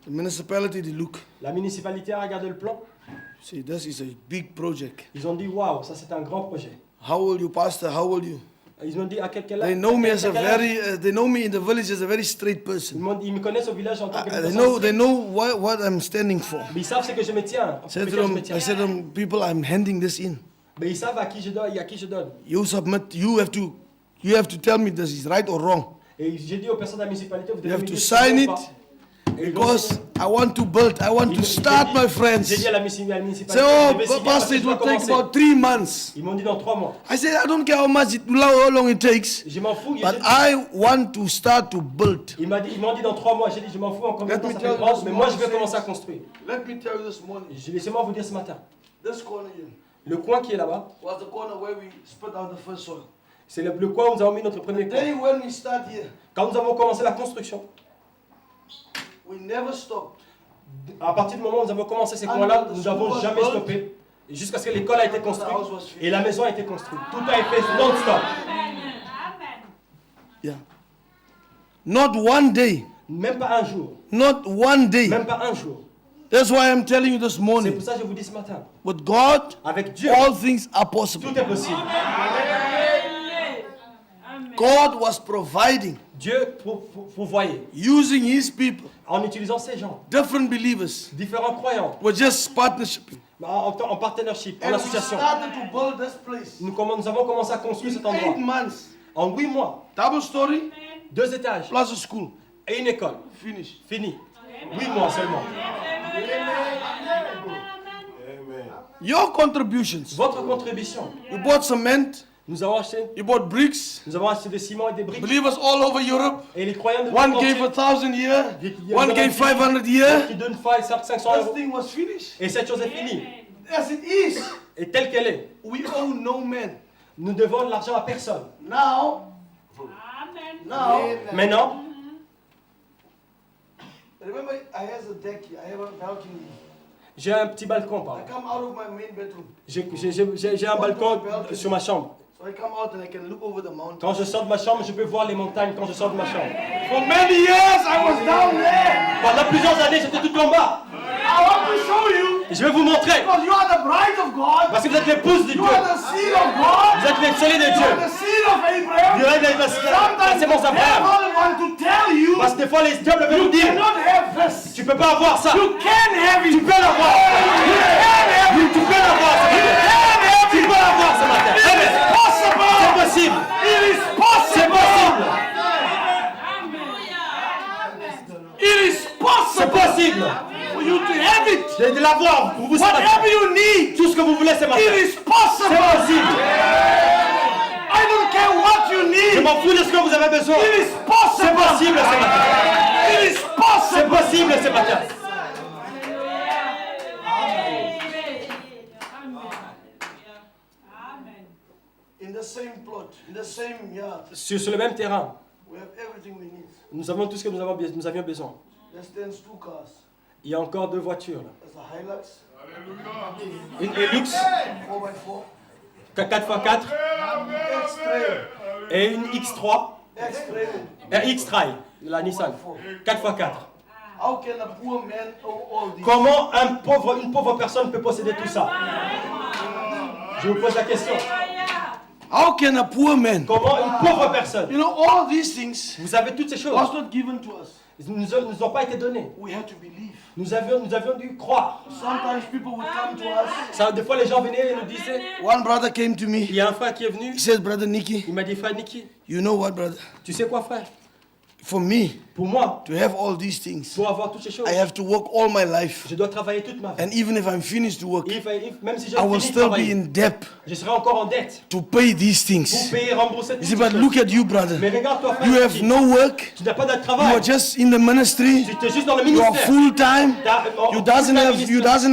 The municipality, they look, La municipalité a regardé le plan. say, this is a big project. Ils ont dit, waouh, ça c'est un grand projet. How old you, pastor? How old you? Ils m'ont dit à quel âge. They know me as a à quel âge. very, they know me in the village as a very straight Ils, person. ils me connaissent au village en tant que They personne. know what I'm standing for. Mais ils savent ce que je me tiens. I said to Pour lequel je me them, tiens. I said to them, people, I'm handing this in. Mais ils savent à qui je donne et à qui je donne. You submit. You have to tell me this is right or wrong. Et j'ai dit aux personnes de la municipalité, vous devez have me to dire sign si c'est it, bon ou pas. Et ils ont Because signé. I want to build. I want to start, my J'ai friends. dit à la municipalité, Say, vous devez oh, signer parce pastor, que it je dois will take commencer. about 3 months. Ils m'ont dit dans 3 mois. I said, I don't care how long it takes, Je m'en fous. but I want to start to build. Ils m'ont dit dans 3 mois. J'ai dit, je m'en fous en combien de Let temps me ça tell peut you prendre, this mais moi je morning, vais commencer à construire. Let me tell you this morning. Laissez-moi vous dire ce matin. This corner here Le coin qui est là-bas, was the corner where we split out the first soil. c'est le coin où nous avons mis notre premier coin. Day when we start here, Quand nous avons commencé la construction, we never stopped. à partir du moment où nous avons commencé ces coins-là, nous n'avons jamais stoppé. Jusqu'à ce que l'école a été construite et la maison a été construite. Tout a été fait non-stop. Yeah. Not one day. Même pas un jour. Not one day. Même pas un jour. That's why I'm telling you this C'est morning. pour ça que je vous dis ce matin. With God, Avec Dieu, all things are possible. tout est possible. God was providing, Dieu pourvoyait using His people, en utilisant ces gens, different believers, différents croyants, with just partnership. en partnership, en And we association. started to build this place. Nous avons commencé à construire cet In 8 endroit. months, En 8 mois, double story 2 étages plus a school. et une école. Finish. Fini. 8 mois seulement. Your contributions. Votre contribution. You bought cement, Nous avons acheté, He bought bricks. nous avons acheté des ciments et des briques. Believers all over Europe. Et les croyants de One tout gave entier, 1,000 year. il y a One des gave gens 500 year. qui donnent 500 That euros. thing was finished. Et cette chose est finie. As it is. Et telle qu'elle est. We owe no man. Nous devons de l'argent à personne. Now, Maintenant, remember, I have a deck here. I have a balcony. j'ai un petit balcon par I là. come out of my main bedroom. J'ai un balcon sur ma chambre. So I come out and I can look over the mountain. Quand je sors de ma chambre, je peux voir les montagnes quand je sors de ma chambre. For many years, I was down there. Pendant plusieurs années, j'étais tout en bas. I want to show you. Et je vais vous montrer. Because you are the bride of God. Parce que vous êtes l'épouse de Dieu. You are the seed of God. Vous êtes les scellés de You Dieu. are the seed of Abraham. Vous êtes la Sometimes sémence the d'Abraham. devil want to tell you Parce que des fois, les diables veulent you nous dire, cannot have this. tu peux pas avoir ça. You can have it. Tu peux l'avoir. Tu peux l'avoir ce matin. Tu peux l'avoir ce matin. Amen. C'est possible. It is C'est possible. possible. It is C'est possible possible. for you to have it. De l'avoir pour vous ce matin. Whatever you need, Tout ce que vous voulez ce matin. it is C'est possible. possible. I don't care what you Je need. m'en fous de ce que vous avez besoin. It is C'est possible. possible ce matin. It is C'est possible. possible ce matin. In the same plot, in the same yard, Sur le même terrain, we have everything we need. nous avons tout ce que nous avions besoin. There stands 2 cars. Il y a encore 2 voitures là. There's a Hilux, Une Hilux 4x4, 4x4 X-Trail, et une X3 X-Trail, X-Trail de la Nissan 4x4. How can a poor man own all this? Comment une pauvre personne peut posséder tout ça? Je vous pose la question. How can a poor man? Comment une pauvre personne? You know, all these things Vous avez toutes ces choses. was not given to us. Ils nous ont pas été données. We had to believe. Nous avions dû croire. Sometimes people would come to us. Ça, des fois, les gens venaient et nous disaient. One brother came to me. Il y a un frère qui est venu. He says, Brother Nicky, Il m'a dit, frère Nicky, you know what, brother? tu sais quoi, frère? For me Pour moi, to have all these things, pour avoir toutes ces choses, I have to work all my life. je dois travailler toute ma vie. And even if I'm finished to work, Même si je I will finis de still be travailler, in debt je serai encore en dette to pay these pour things. payer, rembourser You toutes see, ces but choses. look at you, brother. Mais regarde-toi, frère. You have Nicky, no work. tu n'as pas de You travail. are just in the ministry. Tu es juste dans le You are ministère. full time. You doesn't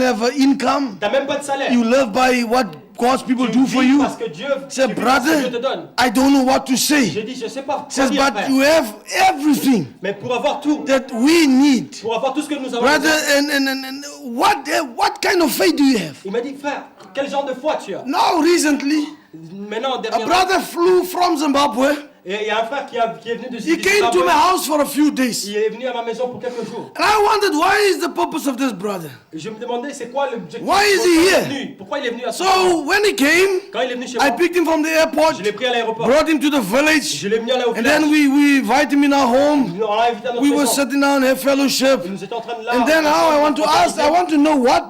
have an income. Tu n'as même pas de salaire. You live by what God's people Tu do for vis you. parce que Dieu, Say, tu vis parce que Dieu te brother, donne. I don't know what to J'ai say. dit, je sais pas. Says, quoi dire, but frère. you have everything Mais pour avoir tout, that we need. pour avoir tout ce que nous avons Brother, besoin, and what kind of faith do you have? il m'a dit, frère, quel genre de foi tu as? Now, recently, Maintenant, a dernièrement, brother flew from Zimbabwe. et il y a un frère qui est venu de He du came to Zimbabwe. my house for a few days. Il est venu à ma maison pour quelques jours. And I wondered, why is the purpose of this brother? Et je me demandais, c'est quoi l'objectif? Why is he Pourquoi il est here? venu? Pourquoi il est venu à ce So when he came, Quand il est venu chez I moi, picked him from the airport, je l'ai pris à l'aéroport. brought him to the village, Je l'ai mis à and then village. we invite him in our home. On l'a invité à notre We were maison. sitting down and have fellowship. Et nous étions en train de là. And then now I want to ask, I want to know why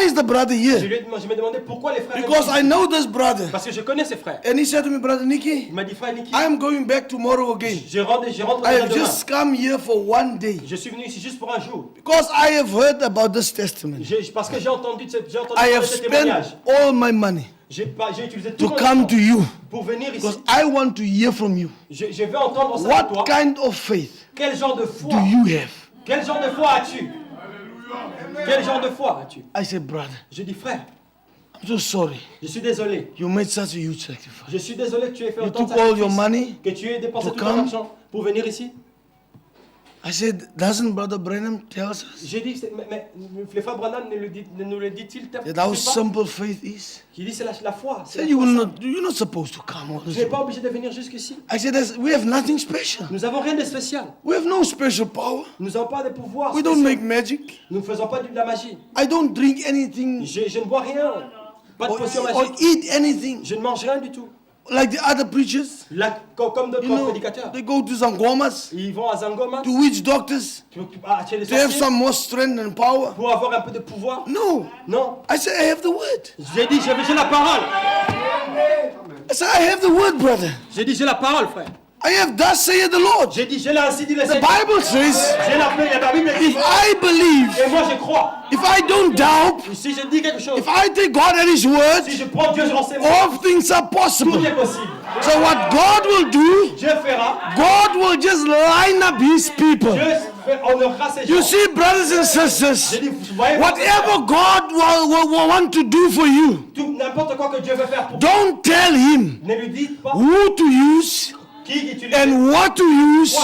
is the brother here? Je me demandais pourquoi les frères. Because I know this brother. Parce que je connais ses frères. And he said to me, Brother Nicky, Il m'a dit, frère Nicky, I am going back tomorrow again. je rentre I demain. have just come here for one day. Je suis venu ici juste pour un jour. Because I have heard about this testimony. Parce que j'ai entendu I have ce spent témoignage. all my money J'ai utilisé tout to mon come temps to you. pour venir ici. Because I want to hear from you. Je veux entendre ça de What toi. kind of faith Quel genre de foi? do you have? Quel genre de foi as-tu? Quel genre de foi as-tu? I said, Brother, Je dis, frère, I'm so sorry. je suis désolé. You made such a huge sacrifice. Je suis désolé que tu aies fait You autant de took all your sacrifices, money que tu aies dépensé to tout ton come. argent pour venir ici. I said, doesn't Brother Branham tell us J'ai dit, mais le frère Branham ne nous le dit-il that pas? how simple faith is? Il dit, c'est la foi. He c'est la said, you foi, will ça. not, you're not supposed to come all Tu this n'es way. pas obligé de venir jusqu'ici. I said, we have nothing special. Nous n'avons rien de spécial. We have no special power. Nous n'avons pas de pouvoir. We don't spécial. make magic. Nous ne faisons pas de la magie. I don't drink anything Je ne bois rien. Pas de or, potion or magique. eat anything Je ne mange rien du tout. like the other preachers. Comme d'autres You know, prédicateurs. they go to Zangomas, Ils vont à Zangoma to witch doctors, chez les to have sorciers some more strength and power. pour avoir un peu de pouvoir. No. Non. I said, I have the word. J'ai dit, j'ai la parole. I said, I have the word, brother. J'ai dit, j'ai la parole, frère. I have thus saith the Lord. J'ai dit, je l'ai ainsi dit le The Seigneur. Bible says, J'ai l'appelé, la Bible dit, if I believe, et moi je crois. if I don't doubt, Si je dis quelque chose, if I take God at His word, si je prends Dieu en ses mots, all things are tout possible. est possible. So what God will do, Dieu fera, God will just line up His people. Dieu honorera ses You gens. see, brothers and sisters, J'ai dit, vous voyez, whatever God will want to do for you, tout, n'importe quoi que Dieu veut faire pour vous, don't tell Him ne lui dites pas who to use qui utiliser, and what to use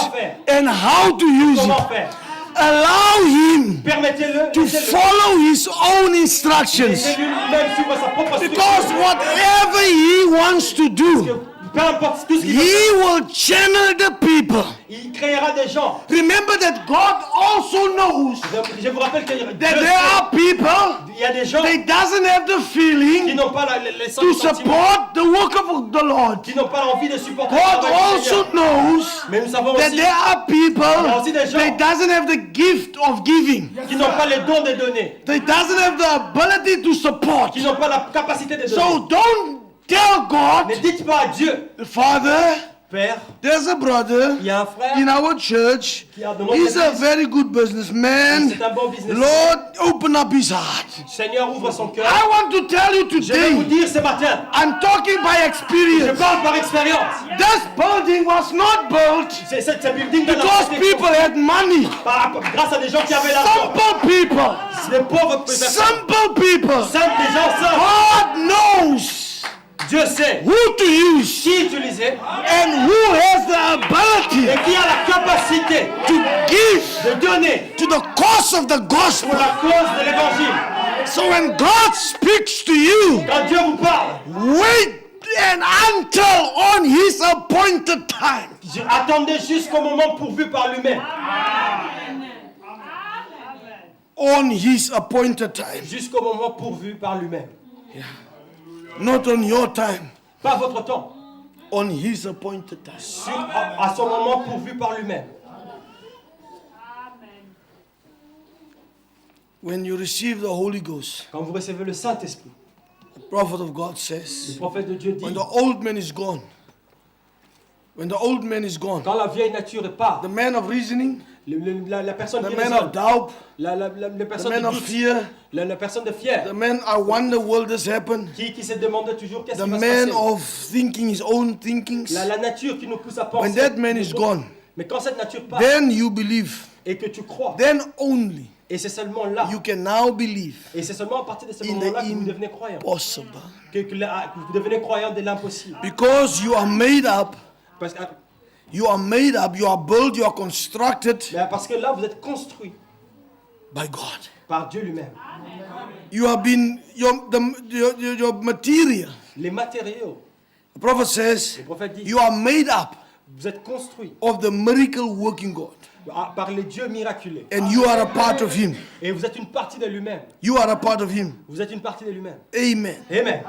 and how to use comment it. faire. Allow Him Permettez-le, to follow His own instructions. laissez-lui même suivre sa propre Because whatever He wants to do, peu importe tout ce qu'il veut He faire, will channel the people. il créera des gens. Remember that God also knows Je vous rappelle qu'il y a that there are people des gens that doesn't have the qui feeling n'ont pas les to sentiments, support the work of the Lord. qui n'ont pas l'envie de supporter le God travail du also Seigneur. knows Mais nous savons that aussi there are people aussi des gens that doesn't have the gift of giving. qui n'ont pas les dons de donner, They doesn't have the ability to support. qui n'ont pas la capacité de donner. So don't tell God, Ne dites pas à Dieu, Father, Père, there's a brother il y a un frère in our church. qui a de notre He's a église, very good businessman. c'est un bon business. Lord, open up his heart. Seigneur, ouvre son cœur. I want to tell you Je vais vous today, dire ce matin, I'm talking by je experience. parle par expérience. This building was not built Ce building n'a because pas été people had money. grâce à des gens qui avaient l'argent. Simple people. Les pauvres personnes, Simple people. simples, des gens simples. God knows Dieu sait who to use qui utiliser and who has the ability et qui a la capacité to give de donner to the cause of the pour gospel. la cause de l'évangile. So when God speaks to you, Quand Dieu vous parle, wait and until on His appointed time. attendez jusqu'au moment pourvu par lui-même. On His appointed time. Jusqu'au moment pourvu par lui-même. Not on your time. Pas votre temps. On His appointed time. À son moment pourvu par lui-même. When you receive the Holy Ghost, Quand vous recevez le Saint-Esprit, the prophet of God le says, prophète de Dieu dit, when the old man is gone, when the old man is gone, quand la vieille nature part, the man of reasoning, la personne the qui man raisonne, of doubt, la the personne man qui of doute, fear, la personne de fier, the man, I wonder will this happen, qui se demande toujours qu'est-ce the qui va man se passer. of thinking his own thinkings. La nature qui nous pousse à penser. When that man is gone, Mais quand cette nature part then you believe. et que tu crois, Then only et c'est seulement là, you can now believe et c'est seulement à partir de ce in moment-là the que vous devenez croyant. impossible. Que vous devenez croyant de l'impossible. Because you are made up, Parce que, you are made up, you are built, you are constructed parce que là, vous êtes construit by God. par Dieu lui-même. You have been, your material. Les matériaux, The prophet says, le prophète dit, you are made up vous êtes construit of the miracle working God. par les dieux miraculés. And you are a part of Him. Et vous êtes une partie de lui-même. You are a part of Him. Vous êtes une partie de lui-même. Amen. Amen.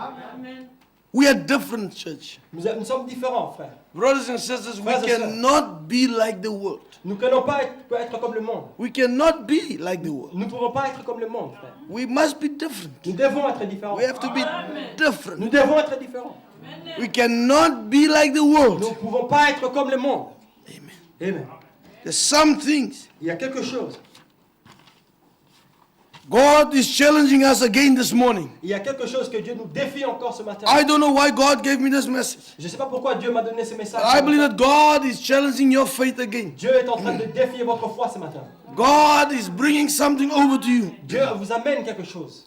We are different, church. Nous sommes différents, frères. Brothers and sisters, we Frères et sœurs. cannot be like the world. Nous ne pouvons pas être comme le monde. We cannot be like the world. Nous ne pouvons pas être comme le monde, frère. We must be different. Nous devons être différents. We have to be different. Nous devons être différents. We cannot be like the Nous world. ne pouvons pas être comme le monde. Amen. Amen. There's some things. Il y a quelque chose. God is challenging us again this morning. Il y a quelque chose que Dieu nous défie encore ce matin. I don't know why God gave me this message. Je ne sais pas pourquoi Dieu m'a donné ce message. I believe that God is challenging your faith again. Dieu est en train de défier votre foi ce matin. God is bringing something over to you, Dieu vous amène quelque chose.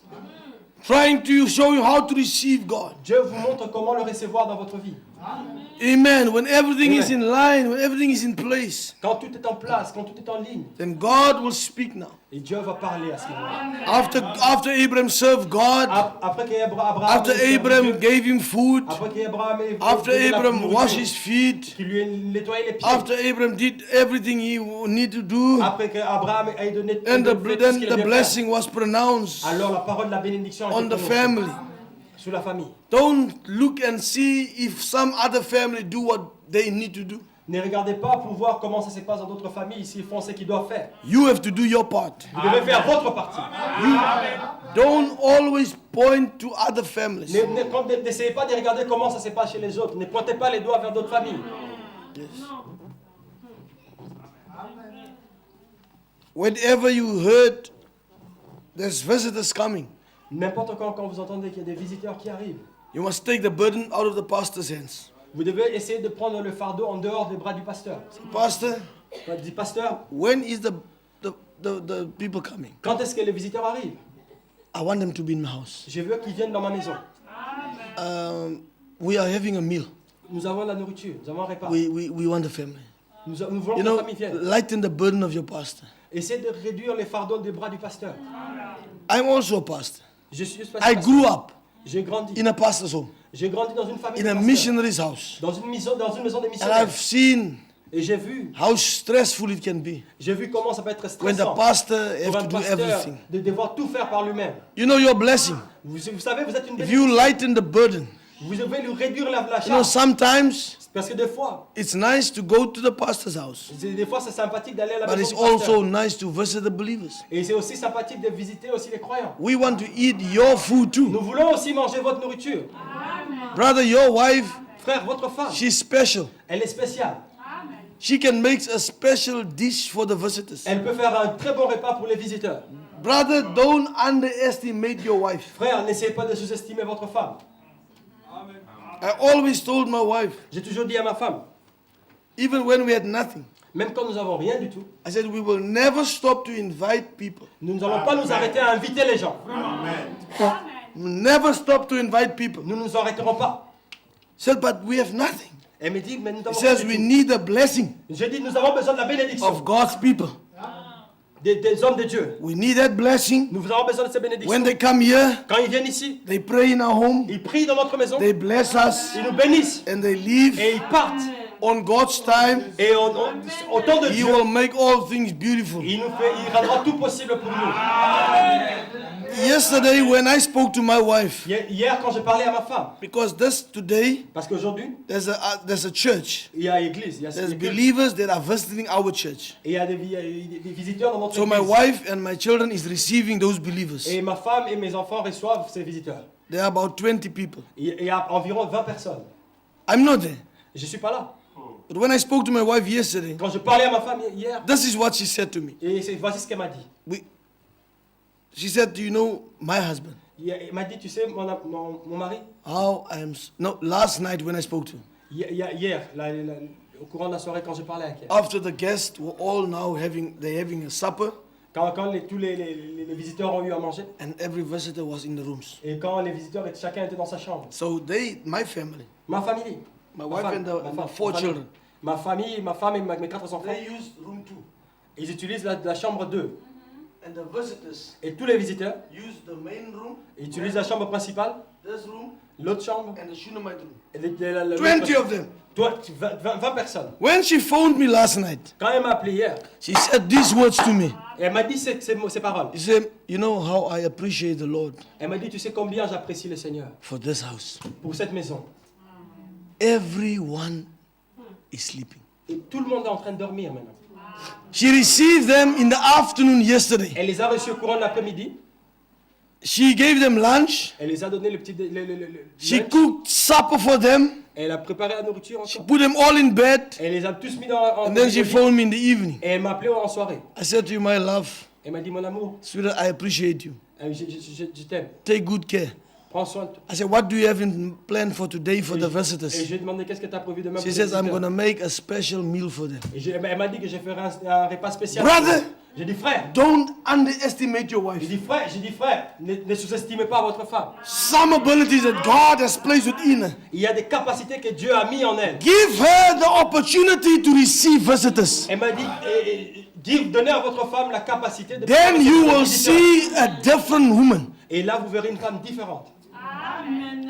trying to show you how to receive God. Dieu vous montre comment le recevoir dans votre vie. Amen. When everything is Amen. in line, when everything is in place, Quand tout est en place, quand tout est en ligne, then God will speak now. et Dieu va parler à ce moment-là. After Abraham served God, Après qu'Abraham after Abraham gave him food, après qu'Abraham ait after donné la Abraham nourriture, washed his feet, qui lui ait nettoyé les pieds, after Abraham did everything he needed to do, après qu'Abraham ait donné and fait tout ce then qu'il the devait blessing was pronounced faire, alors la parole de la bénédiction a on été the prononcée family. sur la famille. Don't look and see if some other family do what they need to do. Ne regardez pas pour voir comment ça se passe dans d'autres familles, s'ils font ce qu'ils doivent faire. You have to do your part. Vous devez faire votre partie. Don't always point to other families. N'essayez pas de regarder comment ça se passe chez les autres. Ne pointez pas les doigts vers d'autres familles. Yes. Whenever you heard there's visitors coming, N'importe quand vous entendez qu'il y a des visiteurs qui arrivent, you must take the burden out of the pastor's hands. vous devez essayer de prendre le fardeau en dehors des bras du pasteur. Pastor, Dit pasteur, when is the people coming? quand est-ce que les visiteurs arrivent? I want them to be in my house. Je veux qu'ils viennent dans ma maison. We are having a meal. Nous avons de la nourriture, nous avons un repas. We want a family. Nous voulons You que la know, famille vienne. lighten the burden of your pastor. Essayez de réduire les fardeaux des bras du pasteur. I'm also a pastor. Je suis I grew up J'ai grandi. in a pastor's home, J'ai grandi dans une famille in de a pasteurs, missionary's house. dans une maison de And missionnaires. I've seen Et j'ai vu how stressful it can be comment ça peut être when the stressant pastor pour has un to do pasteur everything. de devoir tout faire par lui-même. You know your blessing. Vous savez, vous êtes une If bénédiction. you lighten the burden, Vous devez lui réduire la you know, charge. sometimes Parce que des fois, it's nice to go to the pastor's house, c'est sympathique d'aller à la but maison it's du pasteur. also nice to visit the believers. Et c'est aussi sympathique de visiter aussi les croyants. We want to eat your food too. Nous voulons aussi manger votre nourriture. Brother, your wife, Frère, votre femme, she's special. elle est spéciale. She can make a special dish for the visitors. Elle peut faire un très bon repas pour les visiteurs. Brother, don't underestimate your wife. Frère, n'essayez pas de sous-estimer votre femme. I always told my wife, J'ai toujours dit à ma femme, even when we had nothing, même quand nous n'avons rien du tout, I said, we will never stop to invite people. nous n'allons pas nous arrêter à inviter les gens. We'll never stop to invite people. Nous ne nous arrêterons pas. I said, but we have nothing. Elle me dit, mais nous He avons says, rien we du need a blessing tout. Je dis, nous avons besoin de la bénédiction of God's people. des hommes de Dieu. We need that blessing. Nous avons besoin de ces bénédictions. When they come here, Quand ils viennent ici, they pray in our home, ils prient dans notre maison, they bless us, ils nous bénissent and they leave et ils partent. on God's time. Et au temps de He Dieu, will make all things beautiful. il rendra tout possible pour nous. Yesterday, when I spoke to my wife, Hier, quand j'ai parlé à ma femme, because today, parce qu'aujourd'hui, there's a church. il y a église, il y a There's église, believers that are visiting our church. et il y a des visiteurs dans notre So my église. wife and my children is receiving those believers. Et ma femme et mes enfants reçoivent ces visiteurs. There are about 20 people. Il y a environ 20 personnes. I'm not there. Je ne suis pas là. But when I spoke to my wife yesterday, Quand je parlais à ma femme hier, this is what she said to me. et voici ce qu'elle m'a dit. She said, do you know my husband? Elle m'a dit, tu sais, mon mari, How I am. No, last night when I spoke to him. hier, au courant de la soirée, quand j'ai parlé avec elle, After the guests were all now they're having a supper, quand tous les visiteurs ont eu à manger, and every visitor was in the rooms. et quand les visiteurs, chacun était dans sa chambre. So my family, Ma famille, my wife and the 4 children, ma femme et mes 4 enfants, they used room 2. ils utilisent la chambre 2. And the visitors Et tous les visiteurs use the main room, utilisent la chambre principale, this room, l'autre chambre, and the Shunammite room. et 20 of them. 20 personnes. When she phoned me last night, Quand elle m'a appelé hier, she said these words to me. elle m'a dit ces paroles. She said, you know how I appreciate the Lord Elle m'a dit, tu sais combien j'apprécie le Seigneur for this house. pour cette maison. Everyone is sleeping. Et tout le monde est en train de dormir maintenant. She received them in the afternoon yesterday. Elle les a reçus au courant de l'après-midi. She gave them lunch. Elle les a donné le She lunch. cooked supper for them. Elle a préparé la nourriture She encore. put them all in bed. Elle les a tous mis en And then she lit. phoned me in the evening. Et elle m'a appelé en soirée. I said to you, my love, Elle m'a dit, mon amour, sweetheart, I appreciate you. je t'aime. Take good care. Prends soin de toi. I said, what do you have in plan for today for the Et visitors? je lui ai demandé qu'est-ce que tu as prévu demain pour She les says, I'm visiteurs. going to make a special meal for them. Et elle m'a dit que je ferai un repas spécial. Brother! J'ai dit, frère. Don't underestimate your J'ai wife. dit, frère, ne sous-estimez pas votre femme. Some abilities that God has placed within her. Il y a des capacités que Dieu a mis en elle. Give her the opportunity to receive visitors. Elle m'a dit, donnez à votre femme la capacité de Then you recevoir will des visiteurs. see a different woman. Et là, vous verrez une femme différente.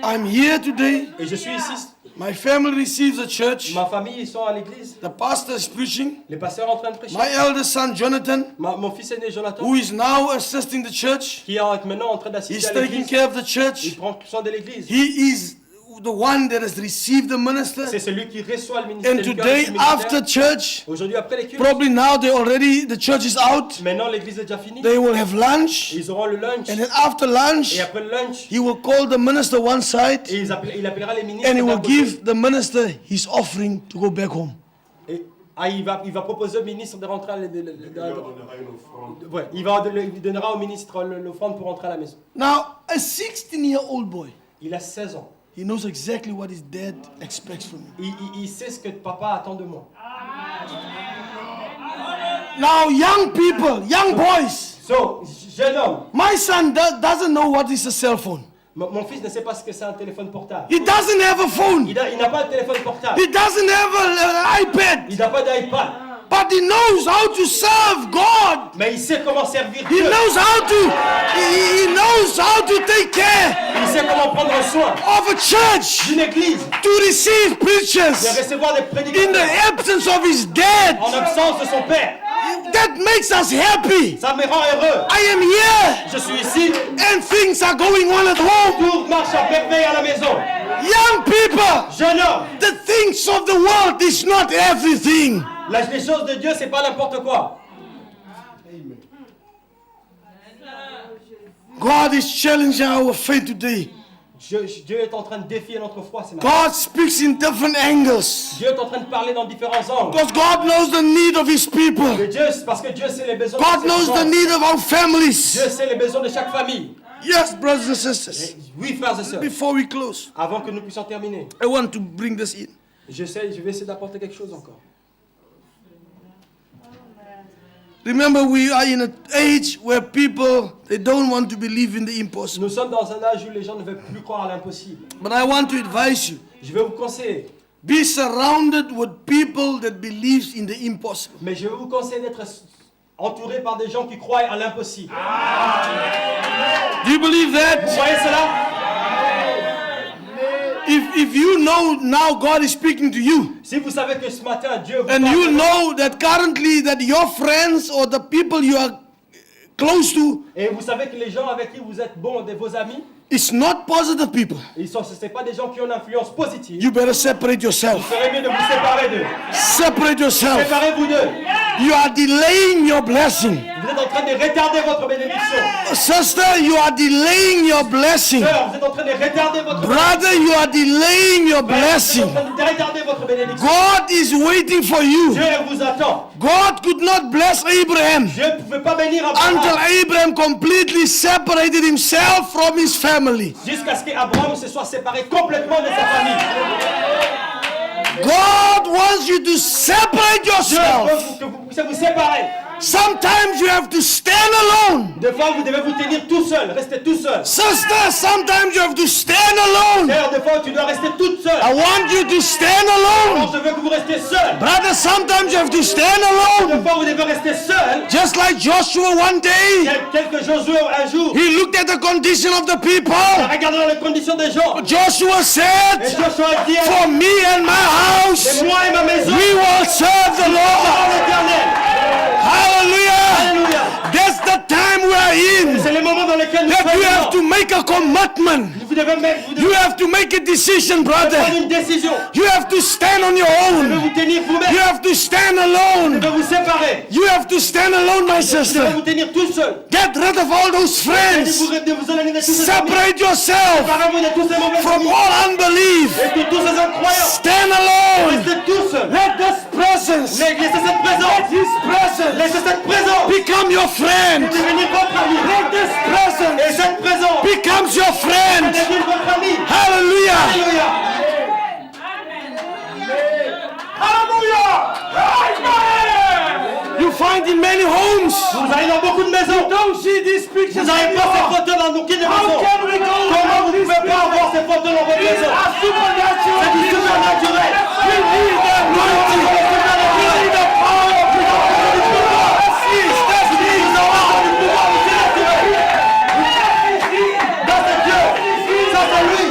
I'm here today. Et je suis ici. My family receives a church. Ma famille, ils sont à l'église. The pastor is preaching. Les pasteurs sont en train de prêcher. My eldest son, Jonathan, Mon fils aîné, Jonathan, who is now assisting the church, qui est maintenant en train he's d'assister à taking l'église. care of the Il church. prend soin de l'église. He is the one that has received the minister. C'est celui qui reçoit le ministère. And celui qui a today, reçu le ministère. after church, Aujourd'hui, après les cultes, probably now the church is out. maintenant l'église est déjà finie. They will have lunch. Ils auront le lunch. And then after lunch, Et après le lunch, he will call the minister one side et il appellera les ministres. and he d'un will côté. give the minister his offering to go back home. Et il va proposer au ministre de rentrer à Il leur donnera une offrande. ouais, il donnera au ministre l'offrande pour rentrer à la maison. Now, a 16-year-old boy, Il a 16 ans. he knows exactly what his dad expects from him. Il sait ce que papa attend de moi. Now, young people, young boys, So, jeune homme, my son doesn't know what is a cell phone. mon fils ne sait pas ce que c'est un téléphone portable. He doesn't have a phone. Il n'a pas de téléphone portable. He doesn't have an iPad. Il n'a pas d'iPad. But he knows how to serve God. Mais il sait comment servir He Dieu. knows how to. He knows how to take care Il sait comment prendre soin of a church, d'une église, to receive de preachers recevoir des in the prédicateurs absence of his dad. en absence de son père. That makes us happy. Ça me rend heureux. I am here, Je suis ici, and things are going on at home. tout marche à merveille à la maison. Young people, Jeune homme, the things of the world is not everything. les choses de Dieu, c'est pas n'importe quoi. God is challenging our faith today. Dieu est en train de défier notre foi ce matin. God speaks in different angles. Dieu est en train de parler dans différents angles. Because God knows the need of His people. Parce que Dieu sait les besoins God de knows ses the gens. need of our families. Dieu sait les besoins de chaque famille. Yes, brothers and sisters. Oui, frères et sœurs. Before we close, Avant que nous puissions terminer, I want to bring this in. je vais essayer d'apporter quelque chose encore. Remember, we are in an age where people, they don't want to believe in the impossible. Nous sommes dans un âge où les gens ne veulent plus croire à l'impossible. But I want to advise you, Je vais vous conseiller, be surrounded with people that believes in the impossible. mais je vais vous conseiller d'être entouré par des gens qui croient à l'impossible. Do you believe Vous that? voyez cela? If you know now God is speaking to you, Si vous savez que ce matin Dieu vous and parle, you know that currently that your friends or the people you are close to et vous savez que les gens avec qui vous êtes bons, vos amis, is not positive people, ce n'est pas des gens qui ont une influence positive. you better separate yourself. Il serait mieux de vous séparer d'eux. Separate yourself. Séparez-vous d'eux. You are delaying your blessing. Vous êtes en train de retarder votre bénédiction. Sister, you are delaying your blessing. Sœur, vous êtes en train de retarder votre Brother, you are delaying your Vous êtes blessing. en train de retarder votre bénédiction. God is waiting for you. Dieu vous attend. God could not bless Abraham Dieu ne pouvait pas bénir until Abraham Abraham completely separated himself from his family. jusqu'à ce qu'Abraham se soit séparé complètement de sa famille. God wants you to separate Dieu yourself. veut que vous puissiez vous séparer. Sometimes you have to stand alone. Des fois, vous devez vous tenir tout seul, rester tout seul. Sister, sometimes you have to stand alone. Sœur, des fois, tu dois rester toute seule. I want you to stand alone. Alors, je veux que vous restiez seul. Brother, sometimes you have to stand Des alone. fois, vous devez rester seul. Just like Joshua one day, Quelques Josué un jour, he looked at the condition of the people. regardant les conditions des gens. Joshua Et said, Joshua a dit, for me and my house, et moi et ma maison, we will serve the par Lord. l'Éternel. Hallelujah. Alléluia. That's the time we are in. C'est les moments dans lesquels nous That you have to sommes. make a commitment. Vous devez You have to make a decision, prendre brother. une décision. You have to stand on your Vous devez own. vous tenir You vous-même. have to stand Vous alone. devez vous séparer. You have to stand alone, my Vous devez sister. vous tenir tout seul. Get rid of all those Et friends. vous éloigner de tous ces amis. Separate yourself Séparez-vous de tous ces mauvais from amis. all unbelief. Et de tous ces incroyants. Stand alone. Restez tout seul. Let this presence, Laissez cette présence. His presence, Laissez cette présence. become your friend. Devenir votre ami. Let this Et presence cette présence. becomes your friend. Devenir votre ami. Hallelujah. Alléluia. You find in many homes. Vous allez dans beaucoup de maisons. Don't see these pictures Vous n'avez pas ces photos dans beaucoup de maisons. Comment vous ne pouvez pas avoir ces photos dans votre maison? C'est du surnaturel. We need the anointing. We need the power of God. That's Ça c'est lui.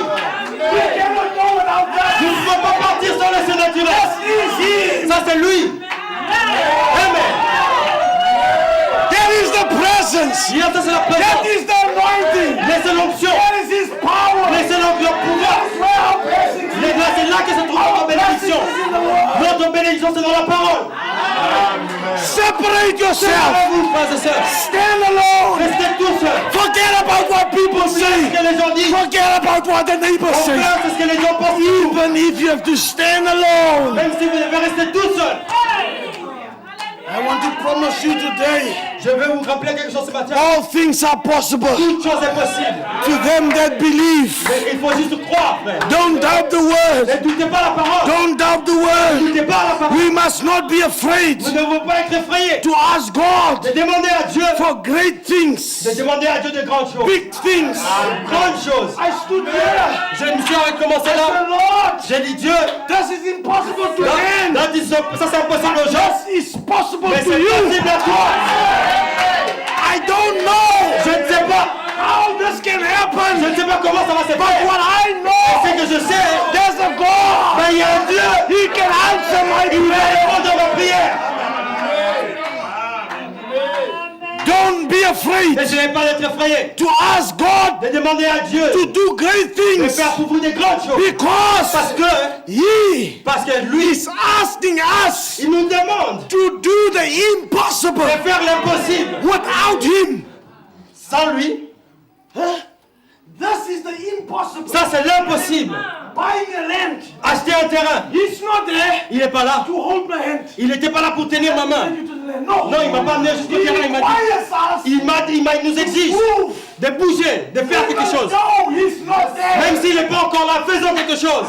Vous ne pouvez pas partir sans le surnaturel. Ça c'est lui. Amen. That is the presence. Il y a ça c'est la That présence. is the anointing. Laissez l'onction. That is His power. Laissez leur pouvoir. C'est là que se trouve notre bénédiction. Notre bénédiction c'est dans la parole. Separate yourself. Séparez-vous, frères et sœurs. Stand alone. Restez tout seuls. Forget about what people C'est ce say. que les gens disent. Forget about what the neighbors On say. peur, c'est ce que les gens pensent. Even if you have to stand alone, Même si vous devez rester rester tout seul. I want to promise you today, Je vais vous rappeler quelque chose ce matin. all things are possible Toute chose est possible. to them that believe. Mais il faut juste croire, frère. Don't doubt the word. Ne doutez pas la parole. Don't doubt the Ne word. doutez pas la parole. We must not be afraid Nous ne devons pas être effrayés. to ask God De demander à Dieu. for great De things, demander à Dieu de grandes choses. big things. Grandes choses. I stood there. Je me suis commencé I là. said, Lord, J'ai dit Dieu. this is impossible to end. Ça c'est impossible aux gens. This is possible Mais to c'est you. possible à toi. I don't know Je ne sais pas. how this can Je happen, ne sais pas comment ça va se but faire. what I know, C'est que je sais. there's a God. Ben, il y a un Dieu. He can answer my Il va prayer. répondre à ma prière. Don't be Et afraid je n'ai pas d'être effrayé. to ask God De demander à Dieu to do great de things faire pour vous des grandes choses. because Parce que He lui, is asking us il nous demande to do the impossible. de faire l'impossible. Without Him, Sans lui, this is the impossible. ça c'est l'impossible. Buying a land, Acheter un terrain. He's not there Il n'est pas là. to hold my hand. Il n'était pas là pour tenir ma main. Send you to the land. No, Non, il m'a pas amené jusqu'au He terrain. Il m'a dit. requires us Il nous exige move. de bouger, de faire quelque chose. No, He's not there. Même s'il n'est pas encore là, faisons quelque chose.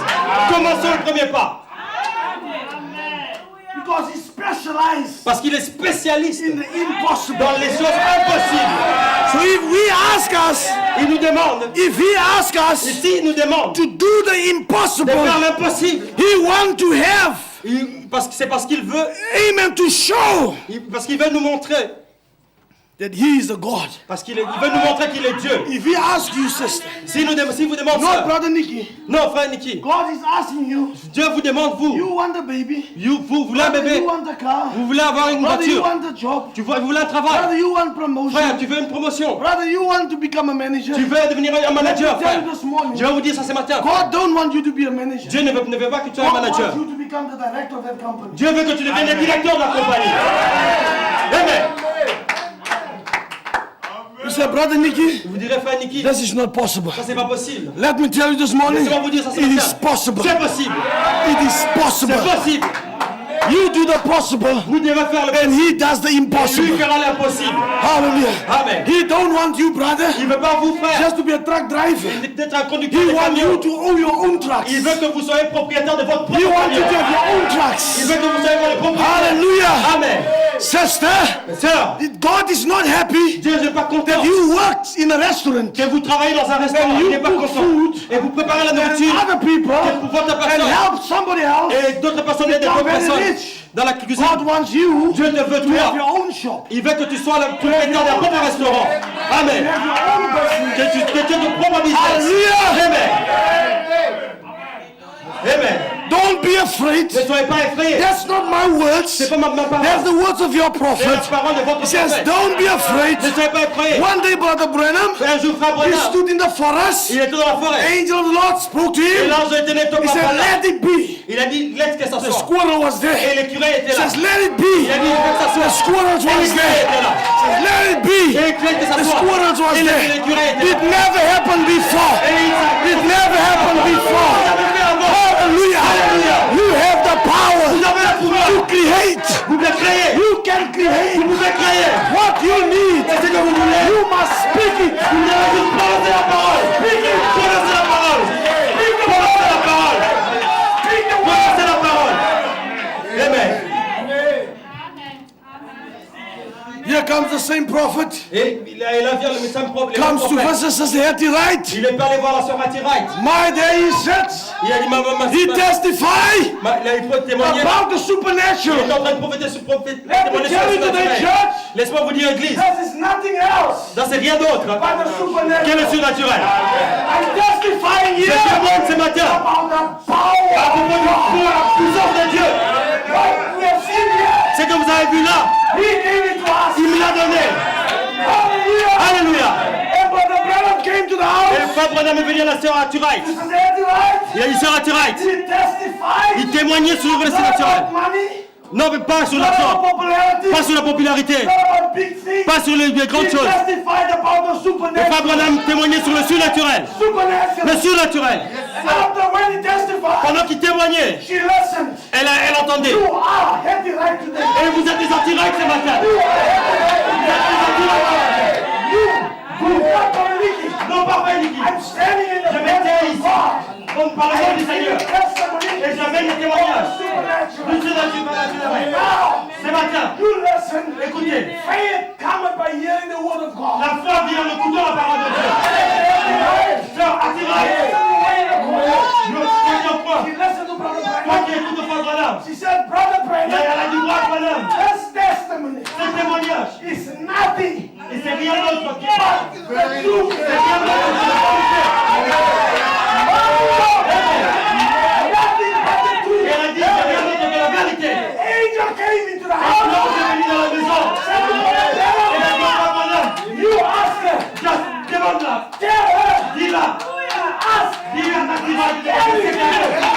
Commençons le premier pas. Because He specializes Parce qu'il est spécialiste in the impossible. dans les choses impossibles. So if we ask us, Il nous demande, if He asks us ici, il nous demande to do the de impossible, faire l'impossible. He wants to have, C'est parce qu'il veut, amen, to show parce qu'il veut nous montrer, that He is the God. parce qu'il veut nous montrer qu'il est Dieu. If He asks you, sister, Si vous demande no, ça, brother Nicky, non, frère Nicky, God is asking you, Dieu vous demande, vous want a baby, vous voulez un brother, bébé, you want a car, vous voulez avoir une brother, you voiture, want a job, vous voulez un travail, brother, you want promotion, frère, tu veux une promotion, brother, you want to become a manager. tu veux devenir un Let me manager, tell frère. you this morning, Je vais vous dire ça ce matin. God don't want you to be a manager. Dieu ne veut pas que tu sois un God manager. wants you to become the director of that company. Dieu veut que tu deviennes le directeur de la compagnie. Amen. You say, brother Nicky, Vous direz, frère Nicky, this is not possible. ça c'est pas possible. Let me tell you this morning, Laissez-moi vous dire ça ce it matin. is possible. C'est possible. It is possible. C'est possible. You do the possible, Vous devez faire le and He does the Lui impossible. fera l'impossible. Hallelujah. Amen. He don't want you, brother, Il veut pas vous, frère, just to be a truck driver. d'être un conducteur He de wants camion. you to own your own trucks. Il veut que vous soyez propriétaire de votre propre He wants you camion. to have your own Il trucks. veut que vous soyez les propriétaires. Hallelujah. Amen. Sister, Sœur, God is not happy Dieu n'est pas content that you worked in a restaurant que vous travaillez dans un restaurant. you Il n'est pas cook content. food Et vous préparez la and nourriture other people pour votre and personne. help somebody else. Et d'autres personnes aident become d'autres very personnes rich. dans la cuisine. God wants you Dieu te veut to have toi. your own shop. Il veut que tu sois le propriétaire d'un propre restaurant. Amen. Have your own business. Que tu aies ton propre business. Hallelujah. Amen. Amen. Don't be afraid. Ne soyez pas effrayés. That's not my words. C'est pas ma parole. That's the words of your C'est la prophet. parole de votre He says, prophète. don't be afraid. Ne soyez pas effrayés. One day, Brother Branham, Un jour, frère he Branham, stood in the forest. il était dans la forêt. Angel of the Lord spoke to Et him. l'ange éternel He tomba said, par là. let it be. Il a dit, laisse que ça The soit. squirrel was Et there. l'écureuil était He là. says, let it Il be. a dit, laisse que ça The soit. squirrel Et was l'écureuil there. était là. He says, let it Et be. l'écureuil que ça The soit. squirrel was Et there. l'écureuil était It là. never happened before. It never happened before. Hallelujah. You have the power Vous avez le pouvoir. to create. Vous pouvez créer. You can create. Vous pouvez créer. What you need, C'est ce que vous voulez. you must speak it. Vous devez juste prononcer la parole. Prononcez la parole. Prononcez la parole. Prononcez la parole. Amen. Here comes the same prophet. Et là vient le médecin propre. Comes to visit Sister Hattie Wright. Il est pas allé voir la sœur Hattie Wright. My day he sits. Il a dit He testify il faut témoigner. about the Il est supernatural. en train de prophéter sur prophète. Let me tell you today, church, Laisse-moi vous dire, église. this is nothing else Ça c'est rien d'autre but the que supernatural. le surnaturel. I'm testifying Je here témoigne ce matin about the à power propos de la puissance de Dieu. what we have seen here. Ce que vous avez vu là, He gave it to us. il me l'a donné. Hallelujah. Alléluia. And Brother Branham came to the Et house. Frère Branham est venu à la sœur Hattie Wright. Sister Hattie Wright. Il a dit, sœur Hattie Wright, He testified. il témoignait sur le Not surnaturel. about money. Non, mais pas sur Not about l'argent, popularity. pas sur la popularité, Not about big things. pas sur les grandes He choses. testified about the Et Frère supernatural. Branham témoignait sur le surnaturel. Supernatural. Le surnaturel. After when he testified, Pendant qu'il témoignait, she listened. elle entendez. You are heavy right today. Et vous êtes des anti-right ce matin. Vous êtes des anti-right ce matin. Non, pas Beniki. I'm standing in Je the m'étais ici. God. Comme par exemple des seigneurs. Testimony. Et j'amène des témoignages. Supernatural. Nous sommes supernatural. Now, Ce matin, you listen. écoutez. Faith cometh by hearing the word of God. La foi vient en écoutant la parole de Dieu. Sœur, anti-right. Nous croyons quoi? She listened to Brother Toi Branham. qui écoutes le frère Branham. She said, Brother Elle a Branham, dit droit Branham. this testimony Ce témoignage. is nothing Et c'est rien d'autre qui but the truth. c'est rien d'autre que la vérité. Nothing but the Et truth. elle a dit c'est rien d'autre que la vérité. Angel came into the Alors house. j'ai venu dans la maison. Et elle a dit frère Branham, You ask her. just demande-la. Tell her. Dis-la. Ask. Dis-lui à ta qui va te demander.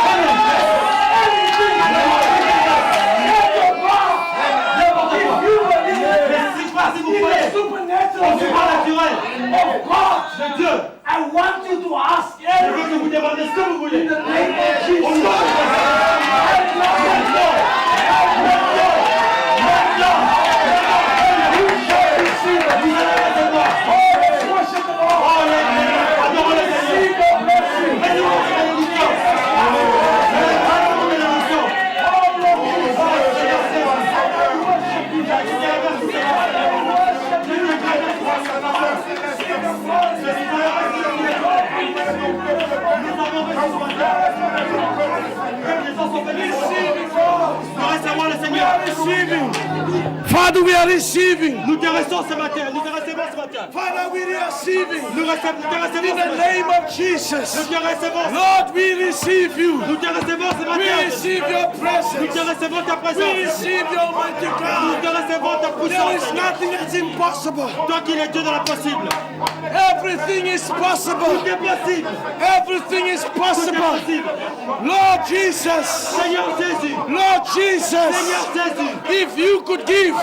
Mais si pas si vous croyez au surnaturel de Dieu, I want you to ask je veux everything que vous demandiez ce que vous voulez. in the name of Au nom de Jesus. You shall receive it. Vous allez recevoir. Oh, let's worship the Lord. Oh, adorons le Seigneur. Receive the blessing. Faites-nous la bénédiction. Faites-nous la bénédiction. Oh, Lord Jesus. Oh, Seigneur, c'est moi. I worship you. Father, we are receiving. Nous te recevons ce matin. Nous te recevons ce matin. Father, we are receiving. Nous te recevons In ce the matin. name of Nous Jesus. te recevons. Lord, we receive you. Nous te recevons ce We matin. receive your Nous presence. te recevons ta We présence. receive your mighty Nous God. te recevons ta There puissance. is nothing that's impossible. Toi qui es Dieu de l'impossible. Everything is possible. Tout est possible. Everything is Tout est possible. possible. Lord Jesus. Seigneur Jésus. Lord Jesus. Seigneur Jésus. If you could give